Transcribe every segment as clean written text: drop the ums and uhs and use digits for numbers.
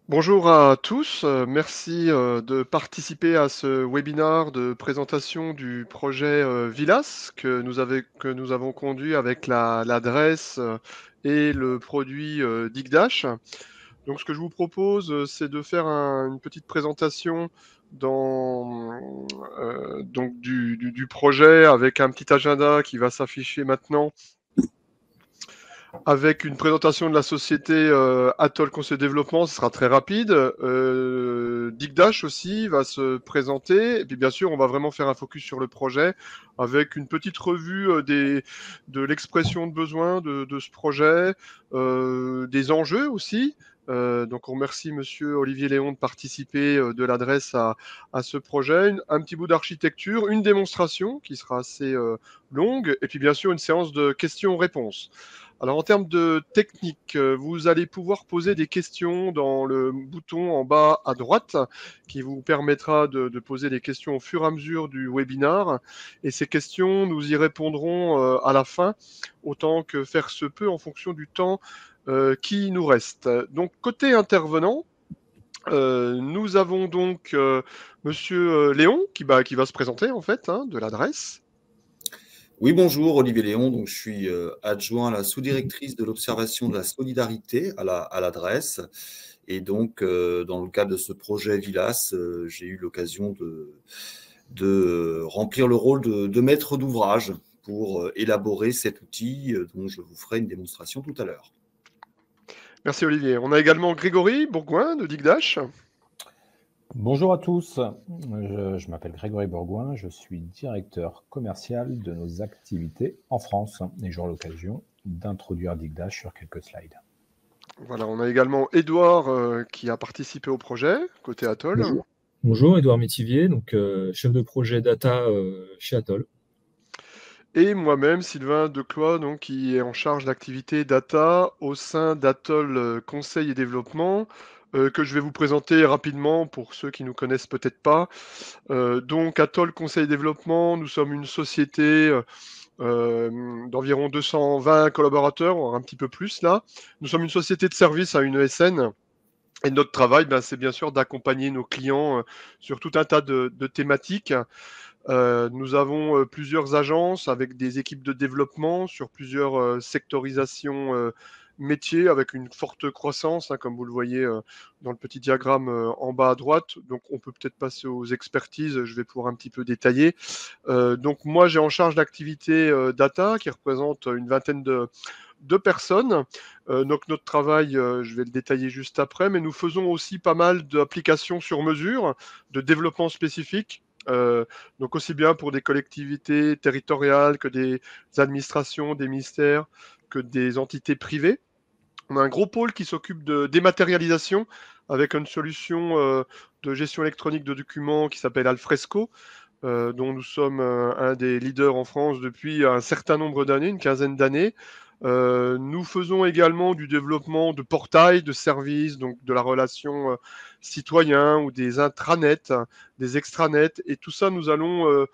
Bonjour à tous, merci de participer à ce webinaire de présentation du projet Vilas que nous avons conduit avec l'adresse et le produit Digdash. Donc ce que je vous propose, c'est de faire une petite présentation donc du projet avec un petit agenda qui va s'afficher maintenant avec une présentation de la société Atoll Conseil Développement, ce sera très rapide. Digdash aussi va se présenter. Et puis bien sûr, on va vraiment faire un focus sur le projet avec une petite revue de l'expression de besoin de ce projet, des enjeux aussi. Donc on remercie Monsieur Olivier Léon de participer de l'adresse à ce projet. Un petit bout d'architecture, une démonstration qui sera assez longue, et puis bien sûr une séance de questions-réponses. Alors en termes de technique, vous allez pouvoir poser des questions dans le bouton en bas à droite qui vous permettra de poser des questions au fur et à mesure du webinar. Et ces questions, nous y répondrons à la fin, autant que faire se peut en fonction du temps qui nous reste. Donc côté intervenant, nous avons donc Monsieur Léon qui va se présenter en fait de l'adresse. Oui, bonjour, Olivier Léon. Donc, je suis adjoint à la sous-directrice de l'observation de la solidarité à l'adresse. Et donc, dans le cadre de ce projet Vilas, j'ai eu l'occasion de remplir le rôle de maître d'ouvrage pour élaborer cet outil dont je vous ferai une démonstration tout à l'heure. Merci Olivier. On a également Grégory Bourgoin de Digdash. Bonjour à tous, je m'appelle Grégory Bourgoin, je suis directeur commercial de nos activités en France et j'aurai l'occasion d'introduire Digdash sur quelques slides. Voilà, on a également Édouard qui a participé au projet, côté Atoll. Bonjour, Édouard Métivier, donc chef de projet data chez Atoll. Et moi-même, Sylvain Declois, donc, qui est en charge d'activité data au sein d'Atoll Conseil et Développement, que je vais vous présenter rapidement pour ceux qui ne nous connaissent peut-être pas. Donc Atoll Conseil et Développement, nous sommes une société d'environ 220 collaborateurs, un petit peu plus là. Nous sommes une société de service à une ESN. Et notre travail, c'est bien sûr d'accompagner nos clients sur tout un tas de thématiques. Nous avons plusieurs agences avec des équipes de développement sur plusieurs sectorisations métiers avec une forte croissance, comme vous le voyez dans le petit diagramme en bas à droite. Donc on peut peut-être passer aux expertises, je vais pouvoir un petit peu détailler. Donc moi j'ai en charge l'activité data qui représente une vingtaine de personnes. Donc notre travail, je vais le détailler juste après, mais nous faisons aussi pas mal d'applications sur mesure, de développement spécifique. Donc aussi bien pour des collectivités territoriales que des administrations, des ministères, que des entités privées. On a un gros pôle qui s'occupe de dématérialisation avec une solution de gestion électronique de documents qui s'appelle Alfresco, dont nous sommes un des leaders en France depuis un certain nombre d'années, une quinzaine d'années. Nous faisons également du développement de portails, de services, donc de la relation citoyen ou des intranets, des extranets. Et tout ça, nous allons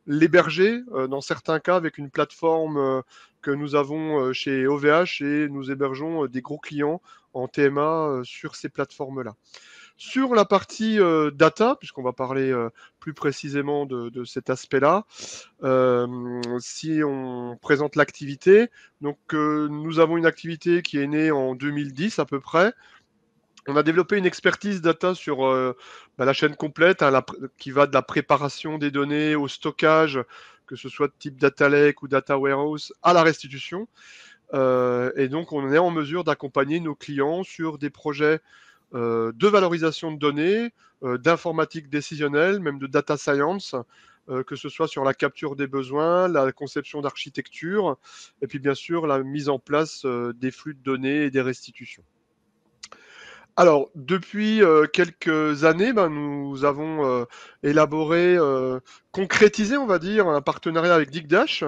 l'héberger dans certains cas avec une plateforme que nous avons chez OVH et nous hébergeons des gros clients en TMA sur ces plateformes-là. Sur la partie data, puisqu'on va parler plus précisément de cet aspect-là, si on présente l'activité, donc nous avons une activité qui est née en 2010 à peu près. On a développé une expertise data sur la chaîne complète, qui va de la préparation des données au stockage, que ce soit de type data lake ou data warehouse, à la restitution. Et donc, on est en mesure d'accompagner nos clients sur des projets de valorisation de données, d'informatique décisionnelle, même de data science, que ce soit sur la capture des besoins, la conception d'architecture, et puis bien sûr la mise en place des flux de données et des restitutions. Alors, depuis quelques années, nous avons élaboré, concrétisé, on va dire, un partenariat avec Digdash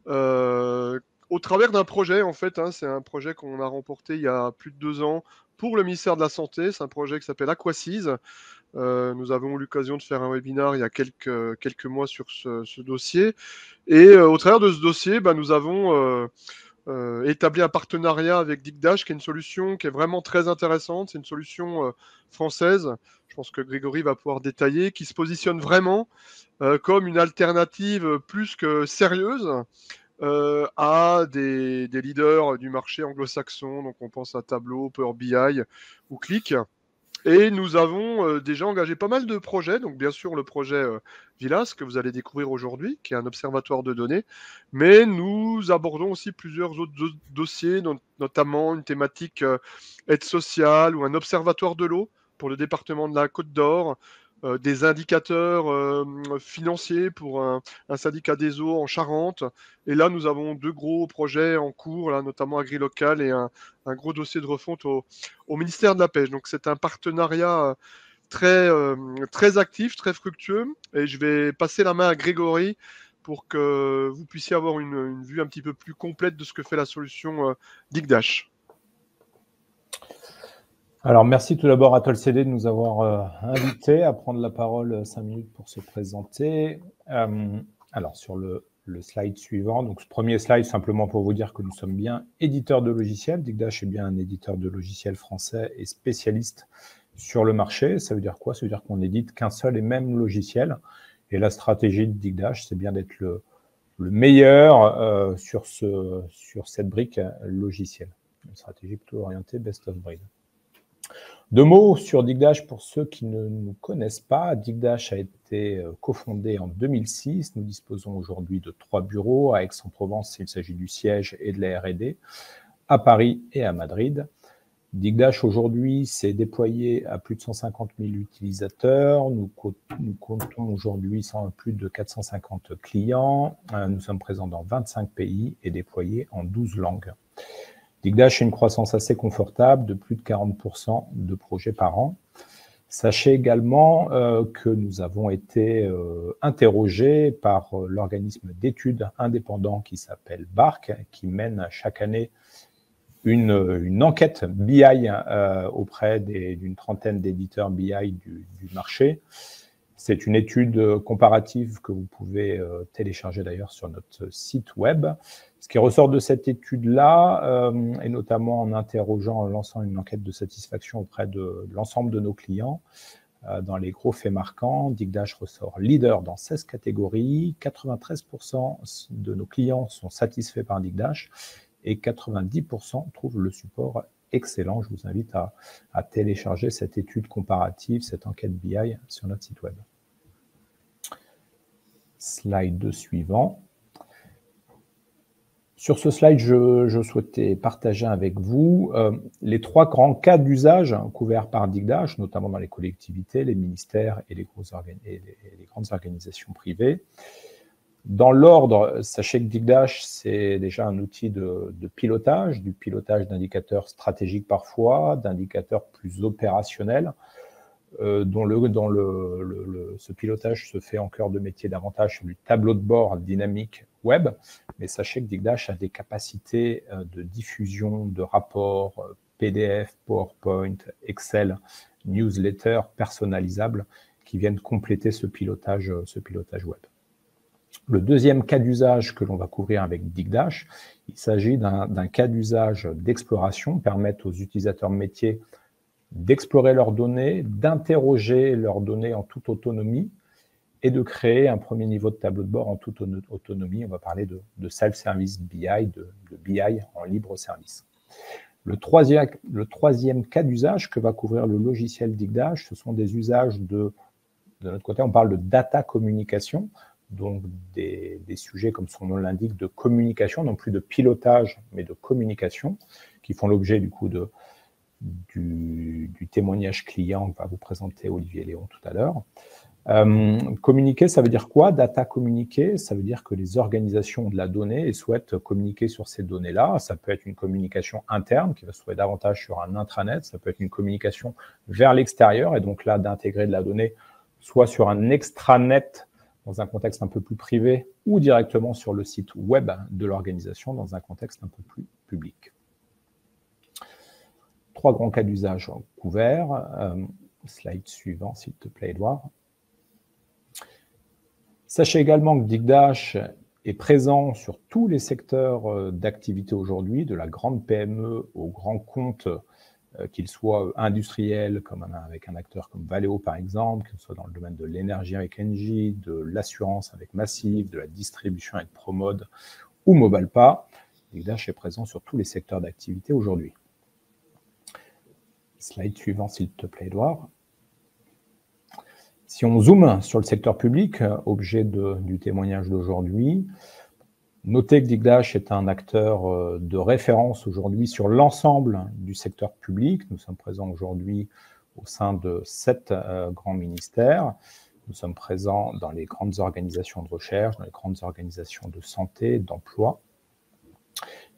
au travers d'un projet, en fait. C'est un projet qu'on a remporté il y a plus de 2 ans pour le ministère de la Santé. C'est un projet qui s'appelle Aquasys. Nous avons eu l'occasion de faire un webinaire il y a quelques mois sur ce dossier. Et au travers de ce dossier, nous avons établi un partenariat avec DigDash, qui est une solution qui est vraiment très intéressante. C'est une solution française, je pense que Grégory va pouvoir détailler, qui se positionne vraiment comme une alternative plus que sérieuse à des leaders du marché anglo-saxon. Donc on pense à Tableau, Power BI ou Qlik. Et nous avons déjà engagé pas mal de projets. Donc bien sûr le projet Vilas que vous allez découvrir aujourd'hui, qui est un observatoire de données. Mais nous abordons aussi plusieurs autres dossiers, notamment une thématique aide sociale ou un observatoire de l'eau pour le département de la Côte d'Or. Des indicateurs financiers pour un syndicat des eaux en Charente. Et là, nous avons 2 gros projets en cours, là, notamment AgriLocal et un gros dossier de refonte au ministère de la Pêche. Donc, c'est un partenariat très actif, très fructueux. Et je vais passer la main à Grégory pour que vous puissiez avoir une vue un petit peu plus complète de ce que fait la solution DigDash. Alors, merci tout d'abord à TolCD de nous avoir invités à prendre la parole 5 minutes pour se présenter. Alors, sur le slide suivant, donc ce premier slide, simplement pour vous dire que nous sommes bien éditeurs de logiciels. DigDash est bien un éditeur de logiciels français et spécialiste sur le marché. Ça veut dire quoi? Ça veut dire qu'on n'édite qu'un seul et même logiciel. Et la stratégie de DigDash, c'est bien d'être le meilleur sur cette brique logicielle. Une stratégie plutôt orientée best of breed. 2 mots sur DigDash pour ceux qui ne nous connaissent pas. DigDash a été cofondé en 2006. Nous disposons aujourd'hui de 3 bureaux. À Aix-en-Provence, il s'agit du siège et de la R&D, à Paris et à Madrid. DigDash aujourd'hui s'est déployé à plus de 150 000 utilisateurs. Nous comptons aujourd'hui plus de 450 clients. Nous sommes présents dans 25 pays et déployés en 12 langues. DigDash a une croissance assez confortable de plus de 40% de projets par an. Sachez également que nous avons été interrogés par l'organisme d'études indépendant qui s'appelle BARC, qui mène chaque année une enquête BI auprès d'une trentaine d'éditeurs BI du marché. C'est une étude comparative que vous pouvez télécharger d'ailleurs sur notre site web. Ce qui ressort de cette étude-là, et notamment en lançant une enquête de satisfaction auprès de l'ensemble de nos clients, dans les gros faits marquants, DigDash ressort leader dans 16 catégories, 93% de nos clients sont satisfaits par DigDash et 90% trouvent le support excellent. Je vous invite à télécharger cette étude comparative, cette enquête BI sur notre site web. Slide suivant. Sur ce slide, je souhaitais partager avec vous les 3 grands cas d'usage couverts par DigDash, notamment dans les collectivités, les ministères et les grandes organisations privées. Dans l'ordre, sachez que DigDash, c'est déjà un outil de pilotage, du pilotage d'indicateurs stratégiques parfois, d'indicateurs plus opérationnels, dont ce pilotage se fait en cœur de métier davantage sur du tableau de bord dynamique web. Mais sachez que DigDash a des capacités de diffusion de rapports PDF, PowerPoint, Excel, newsletter personnalisables qui viennent compléter ce pilotage web. Le deuxième cas d'usage que l'on va couvrir avec DigDash, il s'agit d'un cas d'usage d'exploration, permettre aux utilisateurs métiers d'explorer leurs données, d'interroger leurs données en toute autonomie et de créer un premier niveau de tableau de bord en toute autonomie. On va parler de self-service BI, de BI en libre service. Le troisième cas d'usage que va couvrir le logiciel DigDash, ce sont des usages de notre côté, on parle de data communication, donc des sujets, comme son nom l'indique, de communication, non plus de pilotage, mais de communication, qui font l'objet du coup du témoignage client que va vous présenter Olivier Léon tout à l'heure. Communiquer, ça veut dire quoi? Data communiquer, ça veut dire que les organisations ont de la donnée et souhaitent communiquer sur ces données-là. Ça peut être une communication interne qui va se trouver davantage sur un intranet, ça peut être une communication vers l'extérieur et donc là d'intégrer de la donnée soit sur un extranet dans un contexte un peu plus privé ou directement sur le site web de l'organisation dans un contexte un peu plus public. 3 grands cas d'usage couverts. Slide suivant, s'il te plaît, Edouard. Sachez également que DigDash est présent sur tous les secteurs d'activité aujourd'hui, de la grande PME au grand compte, qu'il soit industriel, comme avec un acteur comme Valeo par exemple, que ce soit dans le domaine de l'énergie avec Engie, de l'assurance avec Massive, de la distribution avec Promode ou Mobalpa. Digdash est présent sur tous les secteurs d'activité aujourd'hui. Slide suivant, s'il te plaît, Edouard. Si on zoome sur le secteur public, objet du témoignage d'aujourd'hui, notez que Digdash est un acteur de référence aujourd'hui sur l'ensemble du secteur public. Nous sommes présents aujourd'hui au sein de 7 grands ministères. Nous sommes présents dans les grandes organisations de recherche, dans les grandes organisations de santé, d'emploi,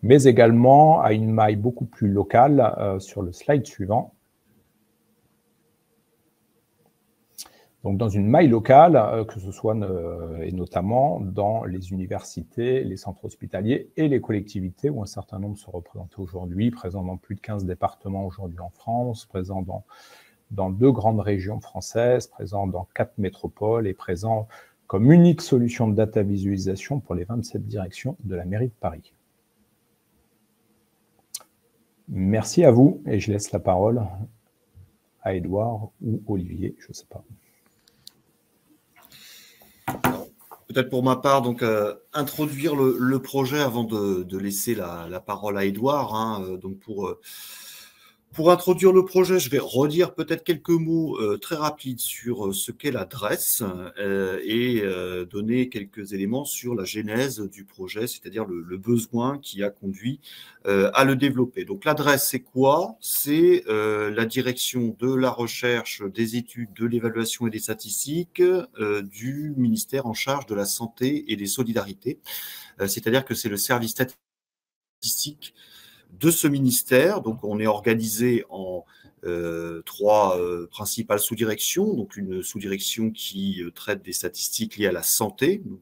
mais également à une maille beaucoup plus locale sur le slide suivant. Donc, dans une maille locale, que ce soit et notamment dans les universités, les centres hospitaliers et les collectivités où un certain nombre sont représentés aujourd'hui, présents dans plus de 15 départements aujourd'hui en France, présents dans 2 grandes régions françaises, présents dans 4 métropoles et présents comme unique solution de data visualisation pour les 27 directions de la mairie de Paris. Merci à vous et je laisse la parole à Edouard ou Olivier, je ne sais pas. Peut-être pour ma part, donc introduire le projet avant de laisser la parole à Edouard. Hein, donc pour introduire le projet, je vais redire peut-être quelques mots très rapides sur ce qu'est l'adresse et donner quelques éléments sur la genèse du projet, c'est-à-dire le besoin qui a conduit à le développer. Donc l'adresse, c'est quoi? C'est la direction de la recherche, des études, de l'évaluation et des statistiques du ministère en charge de la santé et des solidarités. C'est-à-dire que c'est le service statistique de ce ministère. Donc, on est organisé en 3 principales sous-directions. Donc, une sous-direction qui traite des statistiques liées à la santé, donc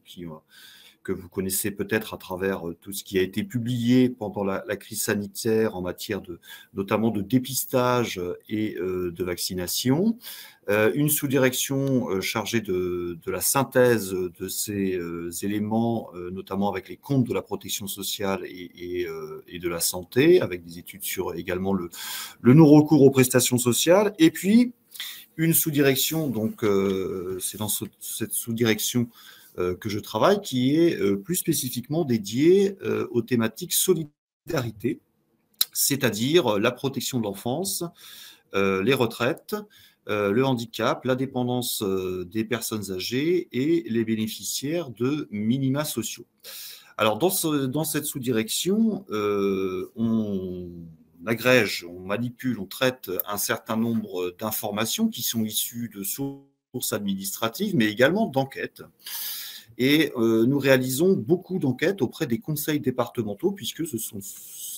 que vous connaissez peut-être à travers tout ce qui a été publié pendant la crise sanitaire en matière notamment de dépistage et de vaccination. Une sous-direction chargée de la synthèse de ces éléments, notamment avec les comptes de la protection sociale et de la santé, avec des études sur également le non-recours aux prestations sociales. Et puis, une sous-direction, donc c'est dans cette sous-direction que je travaille, qui est plus spécifiquement dédiée aux thématiques solidarité, c'est-à-dire la protection de l'enfance, les retraites, le handicap, la dépendance des personnes âgées et les bénéficiaires de minima sociaux. Alors, dans cette sous-direction, on agrège, on manipule, on traite un certain nombre d'informations qui sont issues de sources administratives, mais également d'enquêtes. Et nous réalisons beaucoup d'enquêtes auprès des conseils départementaux, puisque ce sont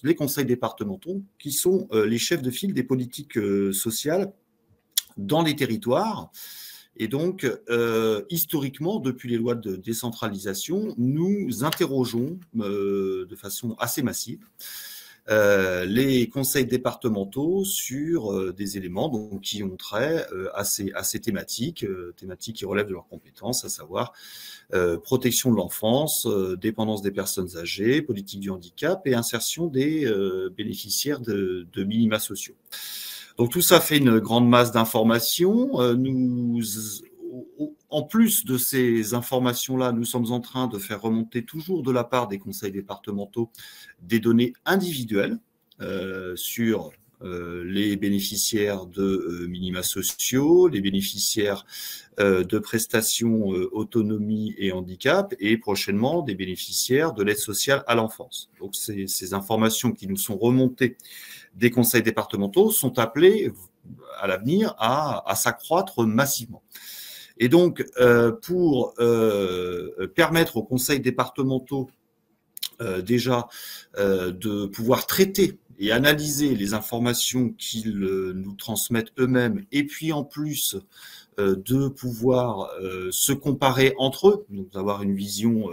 les conseils départementaux qui sont les chefs de file des politiques sociales dans les territoires. Et donc, historiquement, depuis les lois de décentralisation, nous interrogeons de façon assez massive les conseils départementaux sur des éléments donc, qui ont trait à ces thématiques qui relèvent de leurs compétences, à savoir protection de l'enfance, dépendance des personnes âgées, politique du handicap et insertion des bénéficiaires de minima sociaux. Donc tout ça fait une grande masse d'informations. En plus de ces informations-là, nous sommes en train de faire remonter toujours de la part des conseils départementaux des données individuelles sur les bénéficiaires de minima sociaux, les bénéficiaires de prestations autonomie et handicap et prochainement des bénéficiaires de l'aide sociale à l'enfance. Donc ces informations qui nous sont remontées des conseils départementaux sont appelées à l'avenir à s'accroître massivement. Et donc, pour permettre aux conseils départementaux déjà de pouvoir traiter et analyser les informations qu'ils nous transmettent eux-mêmes, et puis en plus de pouvoir se comparer entre eux, donc d'avoir une vision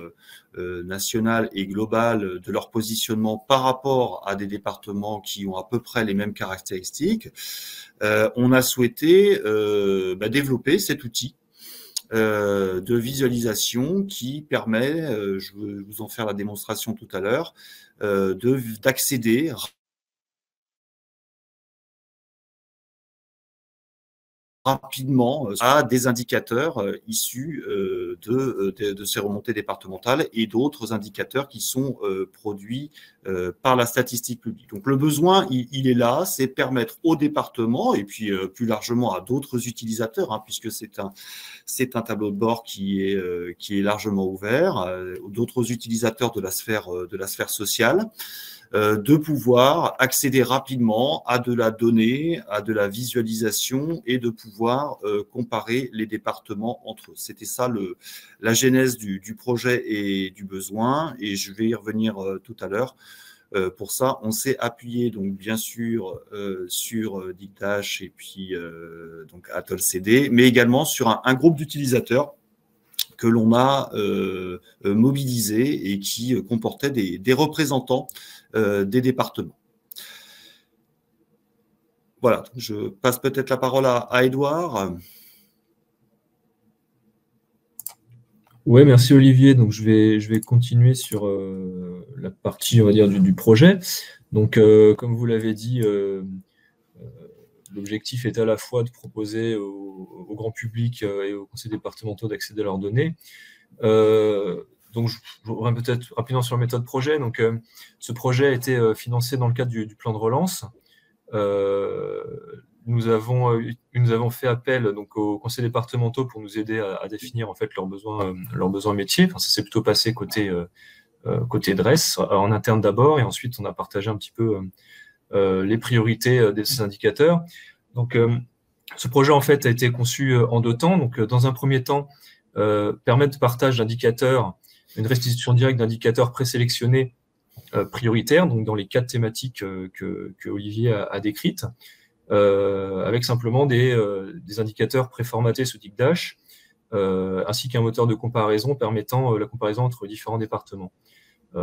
nationale et globale de leur positionnement par rapport à des départements qui ont à peu près les mêmes caractéristiques, on a souhaité développer cet outil de visualisation qui permet, je vais vous en faire la démonstration tout à l'heure, d'accéder rapidement à des indicateurs issus de ces remontées départementales et d'autres indicateurs qui sont produits par la statistique publique. Donc le besoin, il est là, c'est permettre aux départements et puis plus largement à d'autres utilisateurs, hein, puisque c'est un tableau de bord qui est largement ouvert, d'autres utilisateurs de la sphère sociale, de pouvoir accéder rapidement à de la donnée, à de la visualisation et de pouvoir comparer les départements entre eux. C'était ça la genèse du projet et du besoin, et je vais y revenir tout à l'heure. Pour ça, on s'est appuyé donc bien sûr sur Digdash et puis donc Atoll CD, mais également sur un groupe d'utilisateurs que l'on a mobilisé et qui comportait des représentants des départements. Voilà, je passe peut-être la parole à Edouard. Oui, merci Olivier. Donc je vais continuer sur la partie, on va dire, du projet. Donc comme vous l'avez dit, l'objectif est à la fois de proposer au grand public et aux conseils départementaux d'accéder à leurs données. Donc, je reviens peut-être rapidement sur la méthode projet. Donc, ce projet a été financé dans le cadre du plan de relance. Nous avons fait appel donc, aux conseils départementaux pour nous aider à définir en fait leurs besoins métiers. Enfin, ça s'est plutôt passé côté DRES, en interne d'abord, et ensuite on a partagé un petit peu les priorités de ces indicateurs. Donc, ce projet en fait a été conçu en 2 temps. Donc, dans un premier temps, permettre de partage d'indicateurs, une restitution directe d'indicateurs présélectionnés prioritaires, donc dans les 4 thématiques que Olivier a décrites, avec simplement des indicateurs préformatés sous Digdash, ainsi qu'un moteur de comparaison permettant la comparaison entre différents départements.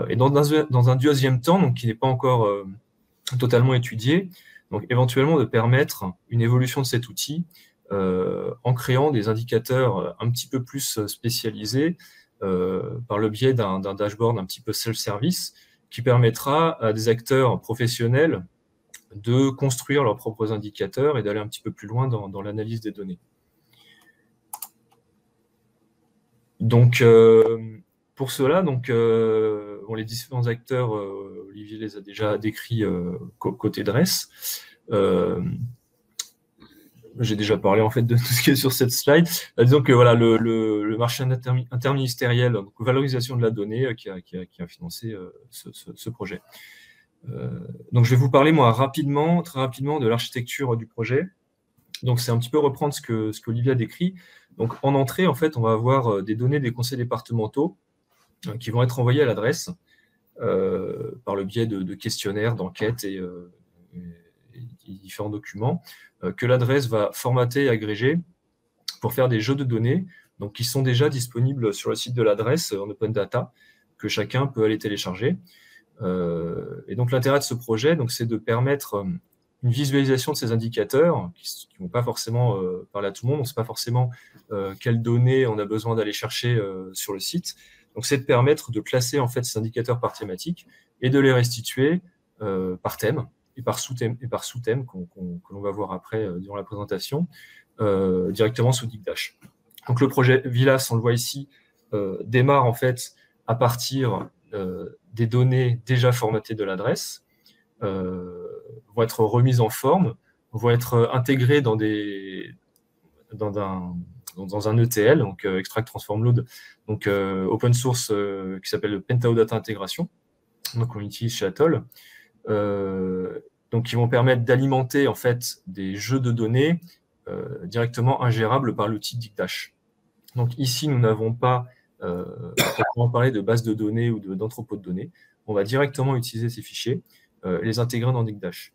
Et dans un deuxième temps, donc qui n'est pas encore totalement étudié, donc éventuellement de permettre une évolution de cet outil en créant des indicateurs un petit peu plus spécialisés par le biais d'un dashboard un petit peu self-service qui permettra à des acteurs professionnels de construire leurs propres indicateurs et d'aller un petit peu plus loin dans l'analyse des données. Donc, pour cela, donc, les différents acteurs, Olivier les a déjà décrits côté DRES. J'ai déjà parlé en fait de tout ce qui est sur cette slide. Disons que voilà, le marché interministériel, donc valorisation de la donnée, qui a financé ce projet. Donc je vais vous parler moi très rapidement de l'architecture du projet. Donc c'est un petit peu reprendre ce qu'Olivier a décrit. Donc en entrée, en fait, on va avoir des données des conseils départementaux qui vont être envoyées à l'adresse par le biais de questionnaires, d'enquêtes et différents documents que l'adresse va formater et agréger pour faire des jeux de données donc, qui sont déjà disponibles sur le site de l'adresse en open data, que chacun peut aller télécharger. Et donc l'intérêt de ce projet, c'est de permettre une visualisation de ces indicateurs qui ne vont pas forcément parler à tout le monde, on ne sait pas forcément quelles données on a besoin d'aller chercher sur le site. Donc c'est de permettre de classer en fait ces indicateurs par thématique et de les restituer par thème et par sous-thème que l'on va voir après durant la présentation, directement sous Digdash. Donc le projet Vilas, on le voit ici, démarre en fait à partir des données déjà formatées de l'adresse, vont être remises en forme, vont être intégrées dans un ETL, donc Extract Transform Load, donc open source qui s'appelle le Pentao Data Integration, donc on utilise chez Atoll. Donc qui vont permettre d'alimenter en fait des jeux de données directement ingérables par l'outil Digdash. Donc ici, nous n'avons pas à parler de base de données ou d'entrepôt de données. On va directement utiliser ces fichiers et les intégrer dans Digdash.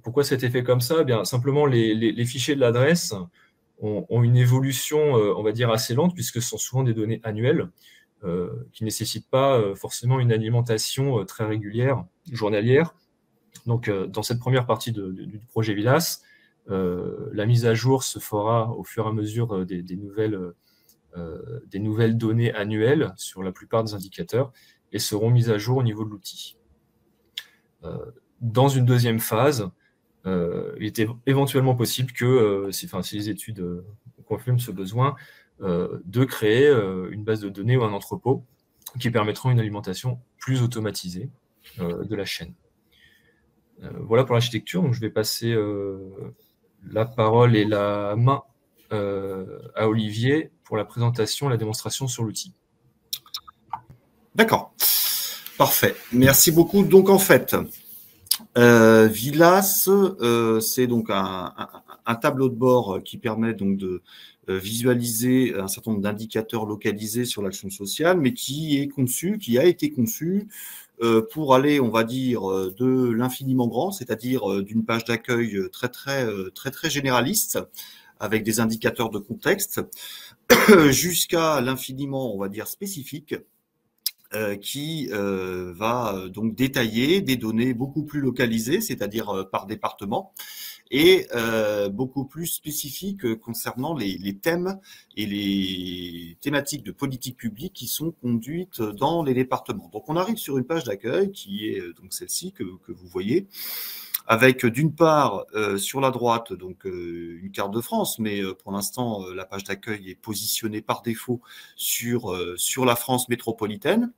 Pourquoi c'était fait comme ça? Eh bien, simplement, les fichiers de l'adresse ont une évolution, on va dire, assez lente, puisque ce sont souvent des données annuelles qui ne nécessitent pas forcément une alimentation très régulière, journalière. Donc, dans cette première partie du projet Vilas, La mise à jour se fera au fur et à mesure des nouvelles données annuelles sur la plupart des indicateurs et seront mises à jour au niveau de l'outil. Dans une deuxième phase, il était éventuellement possible que, si les études confirment ce besoin, de créer une base de données ou un entrepôt qui permettront une alimentation plus automatisée de la chaîne. Voilà pour l'architecture. Donc, je vais passer la parole et la main à Olivier pour la présentation, la démonstration sur l'outil. D'accord. Parfait. Merci beaucoup. Donc, en fait, Vilas, c'est donc un tableau de bord qui permet donc de visualiser un certain nombre d'indicateurs localisés sur l'action sociale, mais qui a été conçu pour aller, on va dire, de l'infiniment grand, c'est-à-dire d'une page d'accueil très généraliste, avec des indicateurs de contexte, jusqu'à l'infiniment, on va dire, spécifique, qui va donc détailler des données beaucoup plus localisées, c'est-à-dire par département, et beaucoup plus spécifiques concernant les thèmes et les thématiques de politique publique qui sont conduites dans les départements. Donc on arrive sur une page d'accueil qui est donc celle-ci que vous voyez, avec d'une part sur la droite donc une carte de France, mais pour l'instant la page d'accueil est positionnée par défaut sur la France métropolitaine.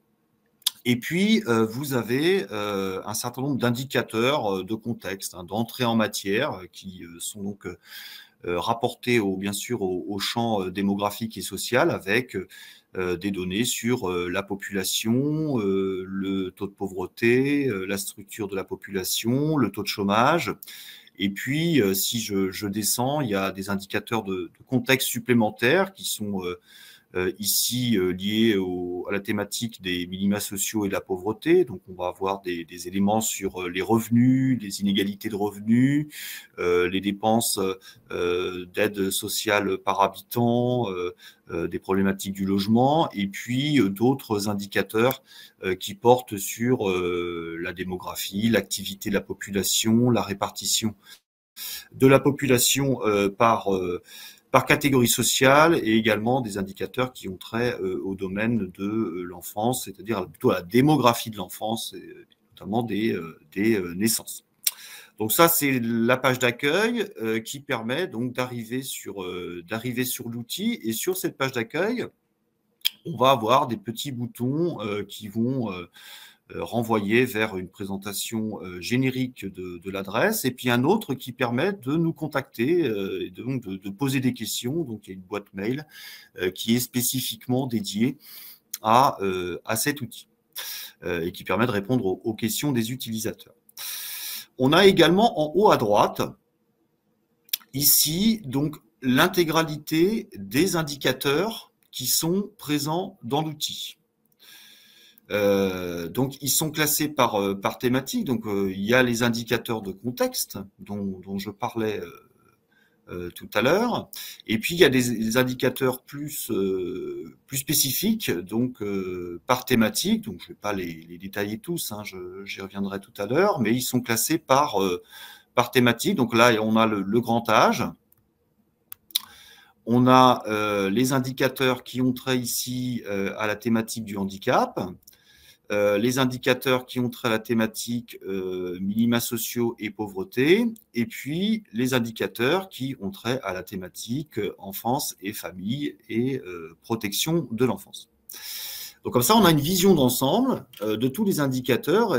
Et puis vous avez un certain nombre d'indicateurs de contexte, d'entrée en matière, qui sont donc rapportés bien sûr au champ démographique et social, avec des données sur la population, le taux de pauvreté, la structure de la population, le taux de chômage. Et puis, si je descends, il y a des indicateurs de contexte supplémentaires qui sont ici liés à la thématique des minima sociaux et de la pauvreté. Donc, on va avoir des éléments sur les revenus, les inégalités de revenus, les dépenses d'aide sociale par habitant, des problématiques du logement, et puis d'autres indicateurs qui portent sur la démographie, l'activité de la population, la répartition de la population par catégorie sociale, et également des indicateurs qui ont trait au domaine de l'enfance, c'est-à-dire plutôt à la démographie de l'enfance, notamment des naissances. Donc ça, c'est la page d'accueil qui permet donc d'arriver sur l'outil. Et sur cette page d'accueil, on va avoir des petits boutons qui vont renvoyer vers une présentation générique de l'adresse, et puis un autre qui permet de nous contacter et donc de poser des questions. Donc il y a une boîte mail qui est spécifiquement dédiée à cet outil et qui permet de répondre aux questions des utilisateurs. On a également en haut à droite, ici, donc l'intégralité des indicateurs qui sont présents dans l'outil. Donc, ils sont classés par thématique. Donc, il y a les indicateurs de contexte dont je parlais tout à l'heure. Et puis, il y a des indicateurs plus spécifiques, donc par thématique. Donc, je ne vais pas les détailler tous, hein, j'y reviendrai tout à l'heure, mais ils sont classés par thématique. Donc là, on a le grand âge. On a les indicateurs qui ont trait ici à la thématique du handicap. Les indicateurs qui ont trait à la thématique minima sociaux et pauvreté, et puis les indicateurs qui ont trait à la thématique enfance et famille et protection de l'enfance. Donc comme ça, on a une vision d'ensemble de tous les indicateurs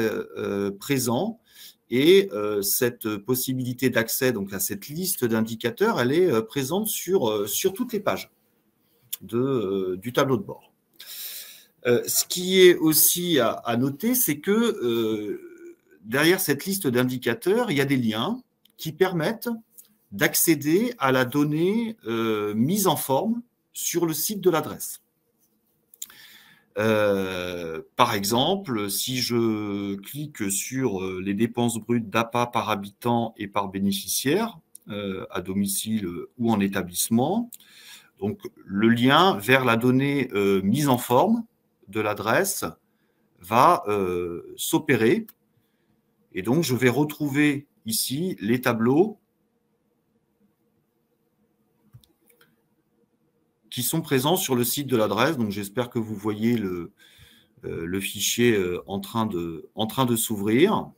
présents, et cette possibilité d'accès donc à cette liste d'indicateurs, elle est présente sur toutes les pages du tableau de bord. Ce qui est aussi à noter, c'est que derrière cette liste d'indicateurs, il y a des liens qui permettent d'accéder à la donnée mise en forme sur le site de l'adresse. Par exemple, si je clique sur les dépenses brutes d'APA par habitant et par bénéficiaire, à domicile ou en établissement, donc le lien vers la donnée mise en forme de l'adresse va s'opérer, et donc je vais retrouver ici les tableaux qui sont présents sur le site de l'adresse. Donc, j'espère que vous voyez le fichier en train de s'ouvrir.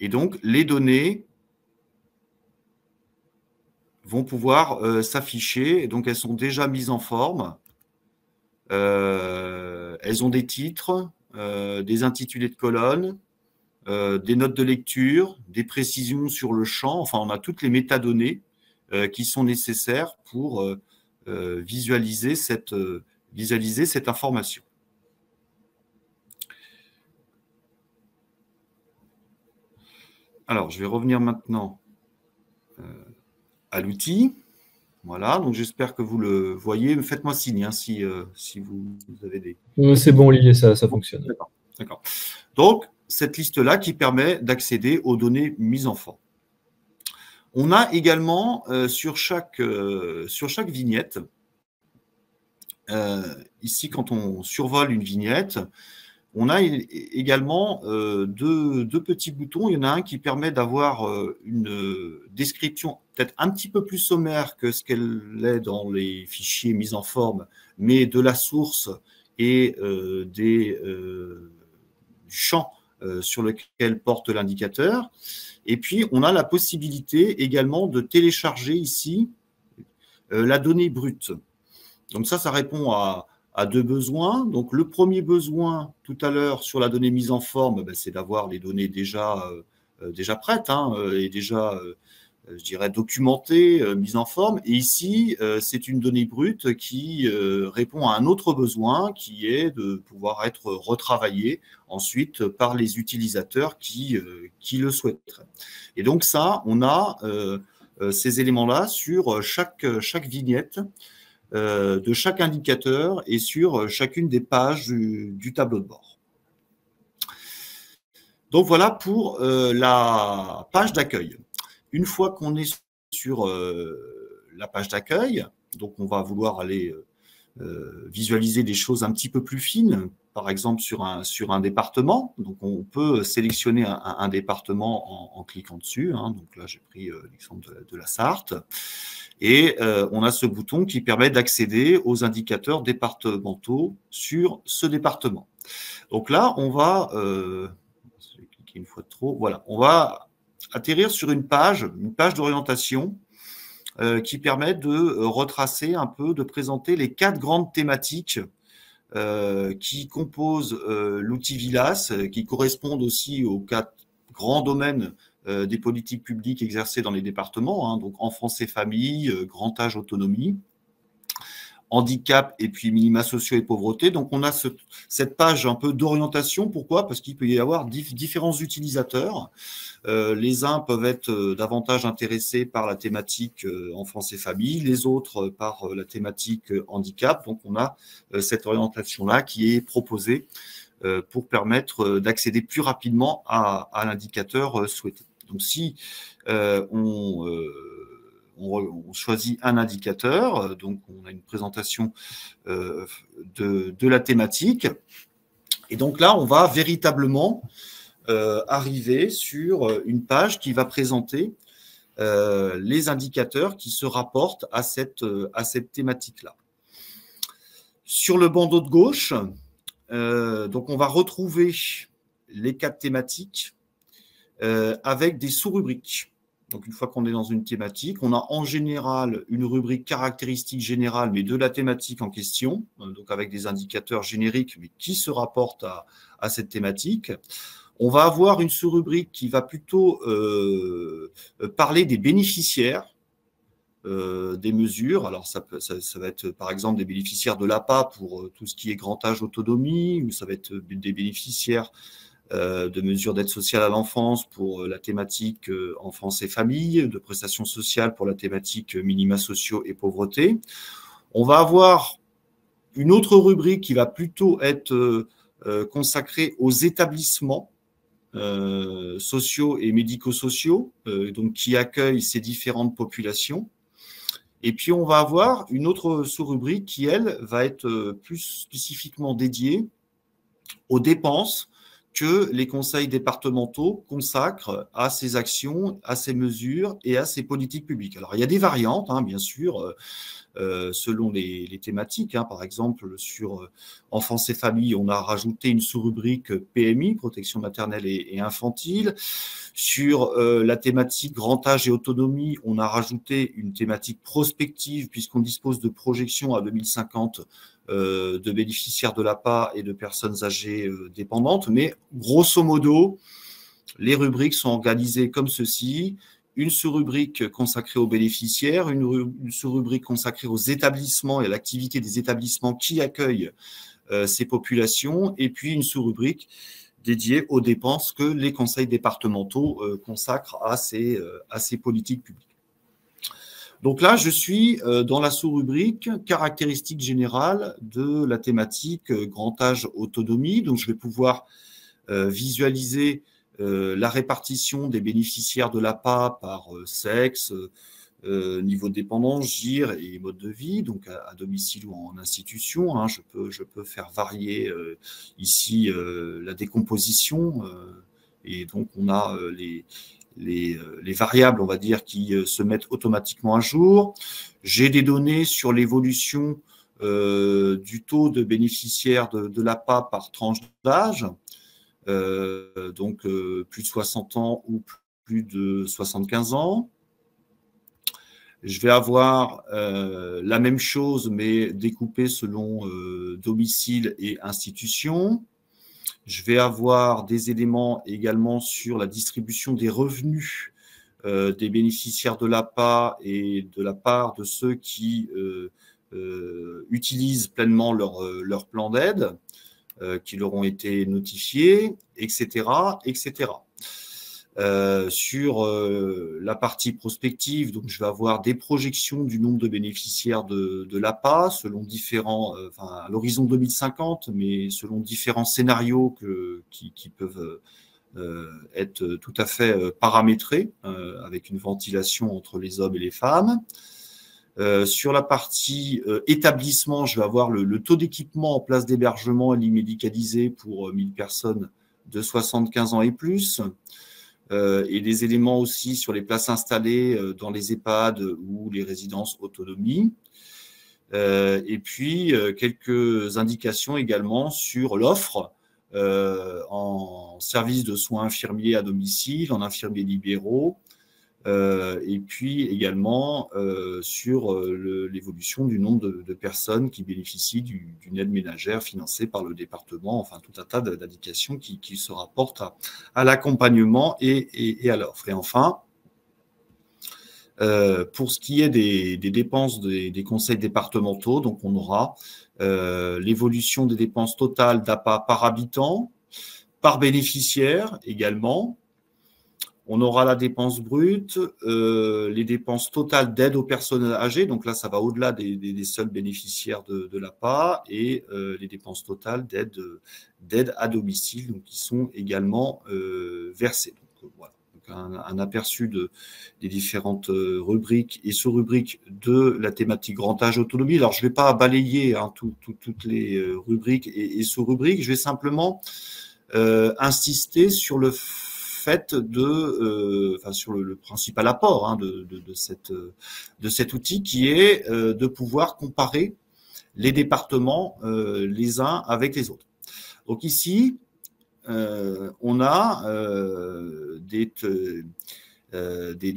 Et donc, les données vont pouvoir s'afficher. Donc, elles sont déjà mises en forme. Elles ont des titres, des intitulés de colonnes, des notes de lecture, des précisions sur le champ. Enfin, on a toutes les métadonnées qui sont nécessaires pour visualiser cette information. Alors, je vais revenir maintenant à l'outil. Voilà, donc j'espère que vous le voyez. Faites-moi signe hein, si vous avez des... C'est bon, Olivier, ça fonctionne. D'accord. Donc, cette liste-là qui permet d'accéder aux données mises en forme. On a également sur chaque vignette, ici quand on survole une vignette, on a également deux petits boutons. Il y en a un qui permet d'avoir une description peut-être un petit peu plus sommaire que ce qu'elle est dans les fichiers mis en forme, mais de la source et du champ sur lequel porte l'indicateur. Et puis, on a la possibilité également de télécharger ici la donnée brute. Donc ça répond à deux besoins. Donc, le premier besoin, tout à l'heure, sur la donnée mise en forme, c'est d'avoir les données déjà prêtes hein, et déjà, je dirais, documentées, mises en forme. Et ici, c'est une donnée brute qui répond à un autre besoin qui est de pouvoir être retravaillée ensuite par les utilisateurs qui le souhaiteraient. Et donc ça, on a ces éléments-là sur chaque vignette de chaque indicateur et sur chacune des pages du tableau de bord. Donc voilà pour la page d'accueil. Une fois qu'on est sur la page d'accueil, donc on va vouloir aller visualiser des choses un petit peu plus fines, par exemple sur un département. Donc on peut sélectionner un département en cliquant dessus. Hein. Donc là, j'ai pris l'exemple de la Sarthe. Et on a ce bouton qui permet d'accéder aux indicateurs départementaux sur ce département. Donc là, on va, je vais cliquer une fois de trop, voilà, on va atterrir sur une page d'orientation qui permet de retracer un peu, de présenter les 4 grandes thématiques qui composent l'outil VILAS, qui correspondent aussi aux 4 grands domaines des politiques publiques exercées dans les départements, hein, donc enfance et famille, grand âge, autonomie, handicap et puis minima sociaux et pauvreté. Donc on a cette page un peu d'orientation. Pourquoi? Parce qu'il peut y avoir différents utilisateurs. Les uns peuvent être davantage intéressés par la thématique enfance et famille, les autres par la thématique handicap. Donc on a cette orientation-là qui est proposée pour permettre d'accéder plus rapidement à l'indicateur souhaité. Donc, si on choisit un indicateur, donc on a une présentation de la thématique, et donc là, on va véritablement arriver sur une page qui va présenter les indicateurs qui se rapportent à cette thématique-là. Sur le bandeau de gauche, donc on va retrouver les 4 thématiques avec des sous-rubriques. Donc, une fois qu'on est dans une thématique, on a en général une rubrique caractéristique générale, mais de la thématique en question, donc avec des indicateurs génériques, mais qui se rapportent à cette thématique. On va avoir une sous-rubrique qui va plutôt parler des bénéficiaires des mesures. Alors, ça va être, par exemple, des bénéficiaires de l'APA pour tout ce qui est grand âge, autonomie, ou ça va être des bénéficiaires de mesures d'aide sociale à l'enfance pour la thématique enfance et famille, de prestations sociales pour la thématique minima sociaux et pauvreté. On va avoir une autre rubrique qui va plutôt être consacrée aux établissements sociaux et médico-sociaux, donc qui accueillent ces différentes populations. Et puis, on va avoir une autre sous-rubrique qui, elle, va être plus spécifiquement dédiée aux dépenses que les conseils départementaux consacrent à ces actions, à ces mesures et à ces politiques publiques. Alors, il y a des variantes, hein, bien sûr. selon les thématiques. Hein. Par exemple, sur enfance et famille, on a rajouté une sous-rubrique PMI, protection maternelle et infantile. Sur la thématique grand âge et autonomie, on a rajouté une thématique prospective puisqu'on dispose de projections à 2050 de bénéficiaires de l'APA et de personnes âgées dépendantes. Mais grosso modo, les rubriques sont organisées comme ceci. Une sous-rubrique consacrée aux bénéficiaires, une sous-rubrique consacrée aux établissements et à l'activité des établissements qui accueillent ces populations, et puis une sous-rubrique dédiée aux dépenses que les conseils départementaux consacrent à ces politiques publiques. Donc là, je suis dans la sous-rubrique caractéristiques générales de la thématique grand âge autonomie. Donc, je vais pouvoir visualiser la répartition des bénéficiaires de l'APA par sexe, niveau de dépendance, GIR et mode de vie, donc à domicile ou en institution. Hein. Je peux faire varier ici la décomposition et donc on a les variables, on va dire, qui se mettent automatiquement à jour. J'ai des données sur l'évolution du taux de bénéficiaires de l'APA par tranche d'âge. Donc plus de 60 ans ou plus de 75 ans. Je vais avoir la même chose, mais découpée selon domicile et institution. Je vais avoir des éléments également sur la distribution des revenus des bénéficiaires de l'APA et de la part de ceux qui utilisent pleinement leur plan d'aide. Qui leur ont été notifiés, etc., etc. Sur la partie prospective, donc je vais avoir des projections du nombre de bénéficiaires de l'APA selon différents, à l'horizon 2050, mais selon différents scénarios qui peuvent être tout à fait paramétrés avec une ventilation entre les hommes et les femmes. Sur la partie établissement, je vais avoir le taux d'équipement en place d'hébergement et lit médicalisé pour 1000 personnes de 75 ans et plus. Et des éléments aussi sur les places installées dans les EHPAD ou les résidences autonomie. Et puis, quelques indications également sur l'offre en service de soins infirmiers à domicile, en infirmiers libéraux, et puis également sur l'évolution du nombre de personnes qui bénéficient d'une aide ménagère financée par le département, enfin tout un tas d'indications qui se rapportent à l'accompagnement et à l'offre. Et enfin, pour ce qui est des dépenses des conseils départementaux, donc on aura l'évolution des dépenses totales d'APA par habitant, par bénéficiaire également. On aura la dépense brute, les dépenses totales d'aide aux personnes âgées, donc là ça va au-delà des seuls bénéficiaires de l'APA, et les dépenses totales d'aide à domicile, donc qui sont également versées. Donc, voilà. Donc, un aperçu des différentes rubriques et sous-rubriques de la thématique grand âge autonomie. Alors je ne vais pas balayer toutes les rubriques et sous-rubriques, je vais simplement insister sur le fait sur le principal apport de cet outil qui est de pouvoir comparer les départements les uns avec les autres. Donc ici, on a des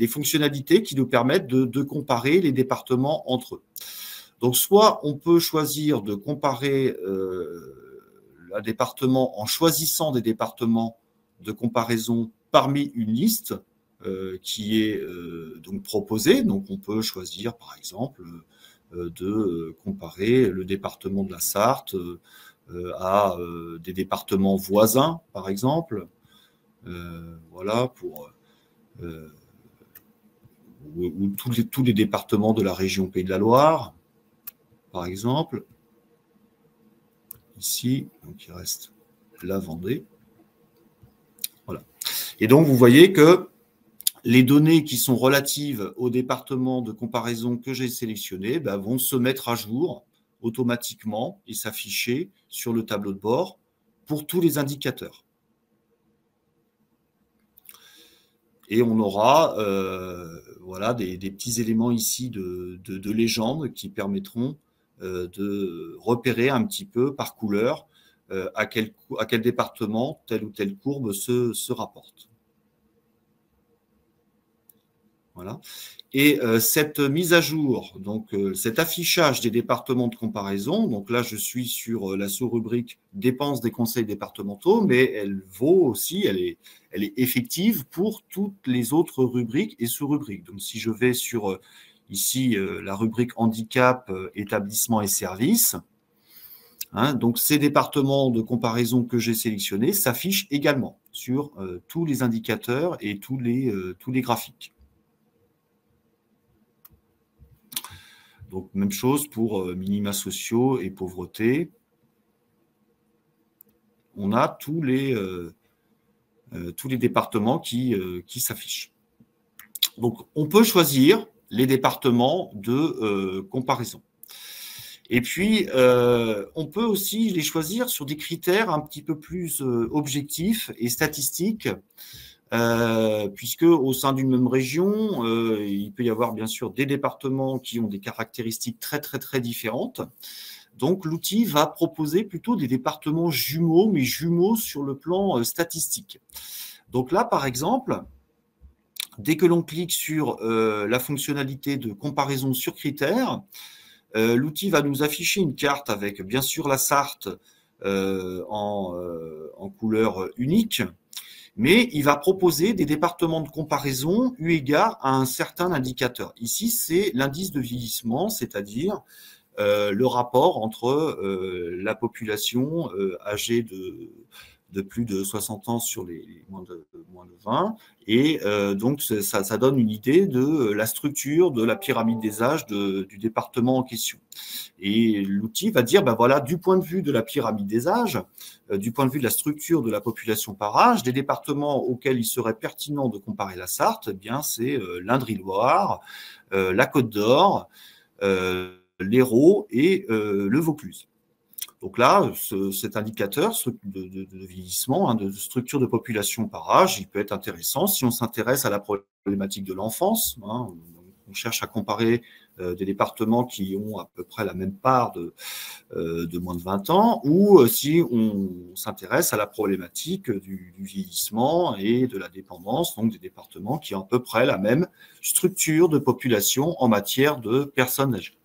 fonctionnalités qui nous permettent de comparer les départements entre eux. Donc soit on peut choisir de comparer un département en choisissant des départements de comparaison parmi une liste qui est donc proposée. Donc, on peut choisir, par exemple, de comparer le département de la Sarthe à des départements voisins, par exemple. Voilà, ou tous les départements de la région Pays de la Loire, par exemple. Ici, donc il reste la Vendée. Voilà. Et donc, vous voyez que les données qui sont relatives au département de comparaison que j'ai sélectionné vont se mettre à jour automatiquement et s'afficher sur le tableau de bord pour tous les indicateurs. Et on aura voilà, des petits éléments ici de légende qui permettront de repérer un petit peu par couleur à quel département telle ou telle courbe se rapporte. Voilà. Et cette mise à jour, donc cet affichage des départements de comparaison, donc là je suis sur la sous-rubrique dépenses des conseils départementaux, mais elle vaut aussi, elle est effective pour toutes les autres rubriques et sous-rubriques. Donc si je vais sur ici la rubrique handicap, établissements et services, hein, donc ces départements de comparaison que j'ai sélectionnés s'affichent également sur tous les indicateurs et tous les graphiques. Donc, même chose pour minima sociaux et pauvreté. On a tous les départements qui s'affichent. Donc, on peut choisir les départements de comparaison. Et puis, on peut aussi les choisir sur des critères un petit peu plus objectifs et statistiques, puisque au sein d'une même région, il peut y avoir bien sûr des départements qui ont des caractéristiques très, très, très différentes. Donc, l'outil va proposer plutôt des départements jumeaux, mais jumeaux sur le plan statistique. Donc là, par exemple, dès que l'on clique sur la fonctionnalité de comparaison sur critères, l'outil va nous afficher une carte avec bien sûr la Sarthe en couleur unique, mais il va proposer des départements de comparaison eu égard à un certain indicateur. Ici, c'est l'indice de vieillissement, c'est-à-dire le rapport entre la population âgée de plus de 60 ans sur les moins de 20, et donc ça donne une idée de la structure de la pyramide des âges du département en question. Et l'outil va dire, ben voilà, du point de vue de la pyramide des âges, du point de vue de la structure de la population par âge, des départements auxquels il serait pertinent de comparer la Sarthe, eh bien c'est l'Indre-et-Loire, la Côte d'Or, l'Hérault et le Vaucluse. Donc là, cet indicateur de vieillissement, hein, de structure de population par âge, il peut être intéressant si on s'intéresse à la problématique de l'enfance. Hein, on cherche à comparer des départements qui ont à peu près la même part de moins de 20 ans, ou si on s'intéresse à la problématique du vieillissement et de la dépendance, donc des départements qui ont à peu près la même structure de population en matière de personnes âgées.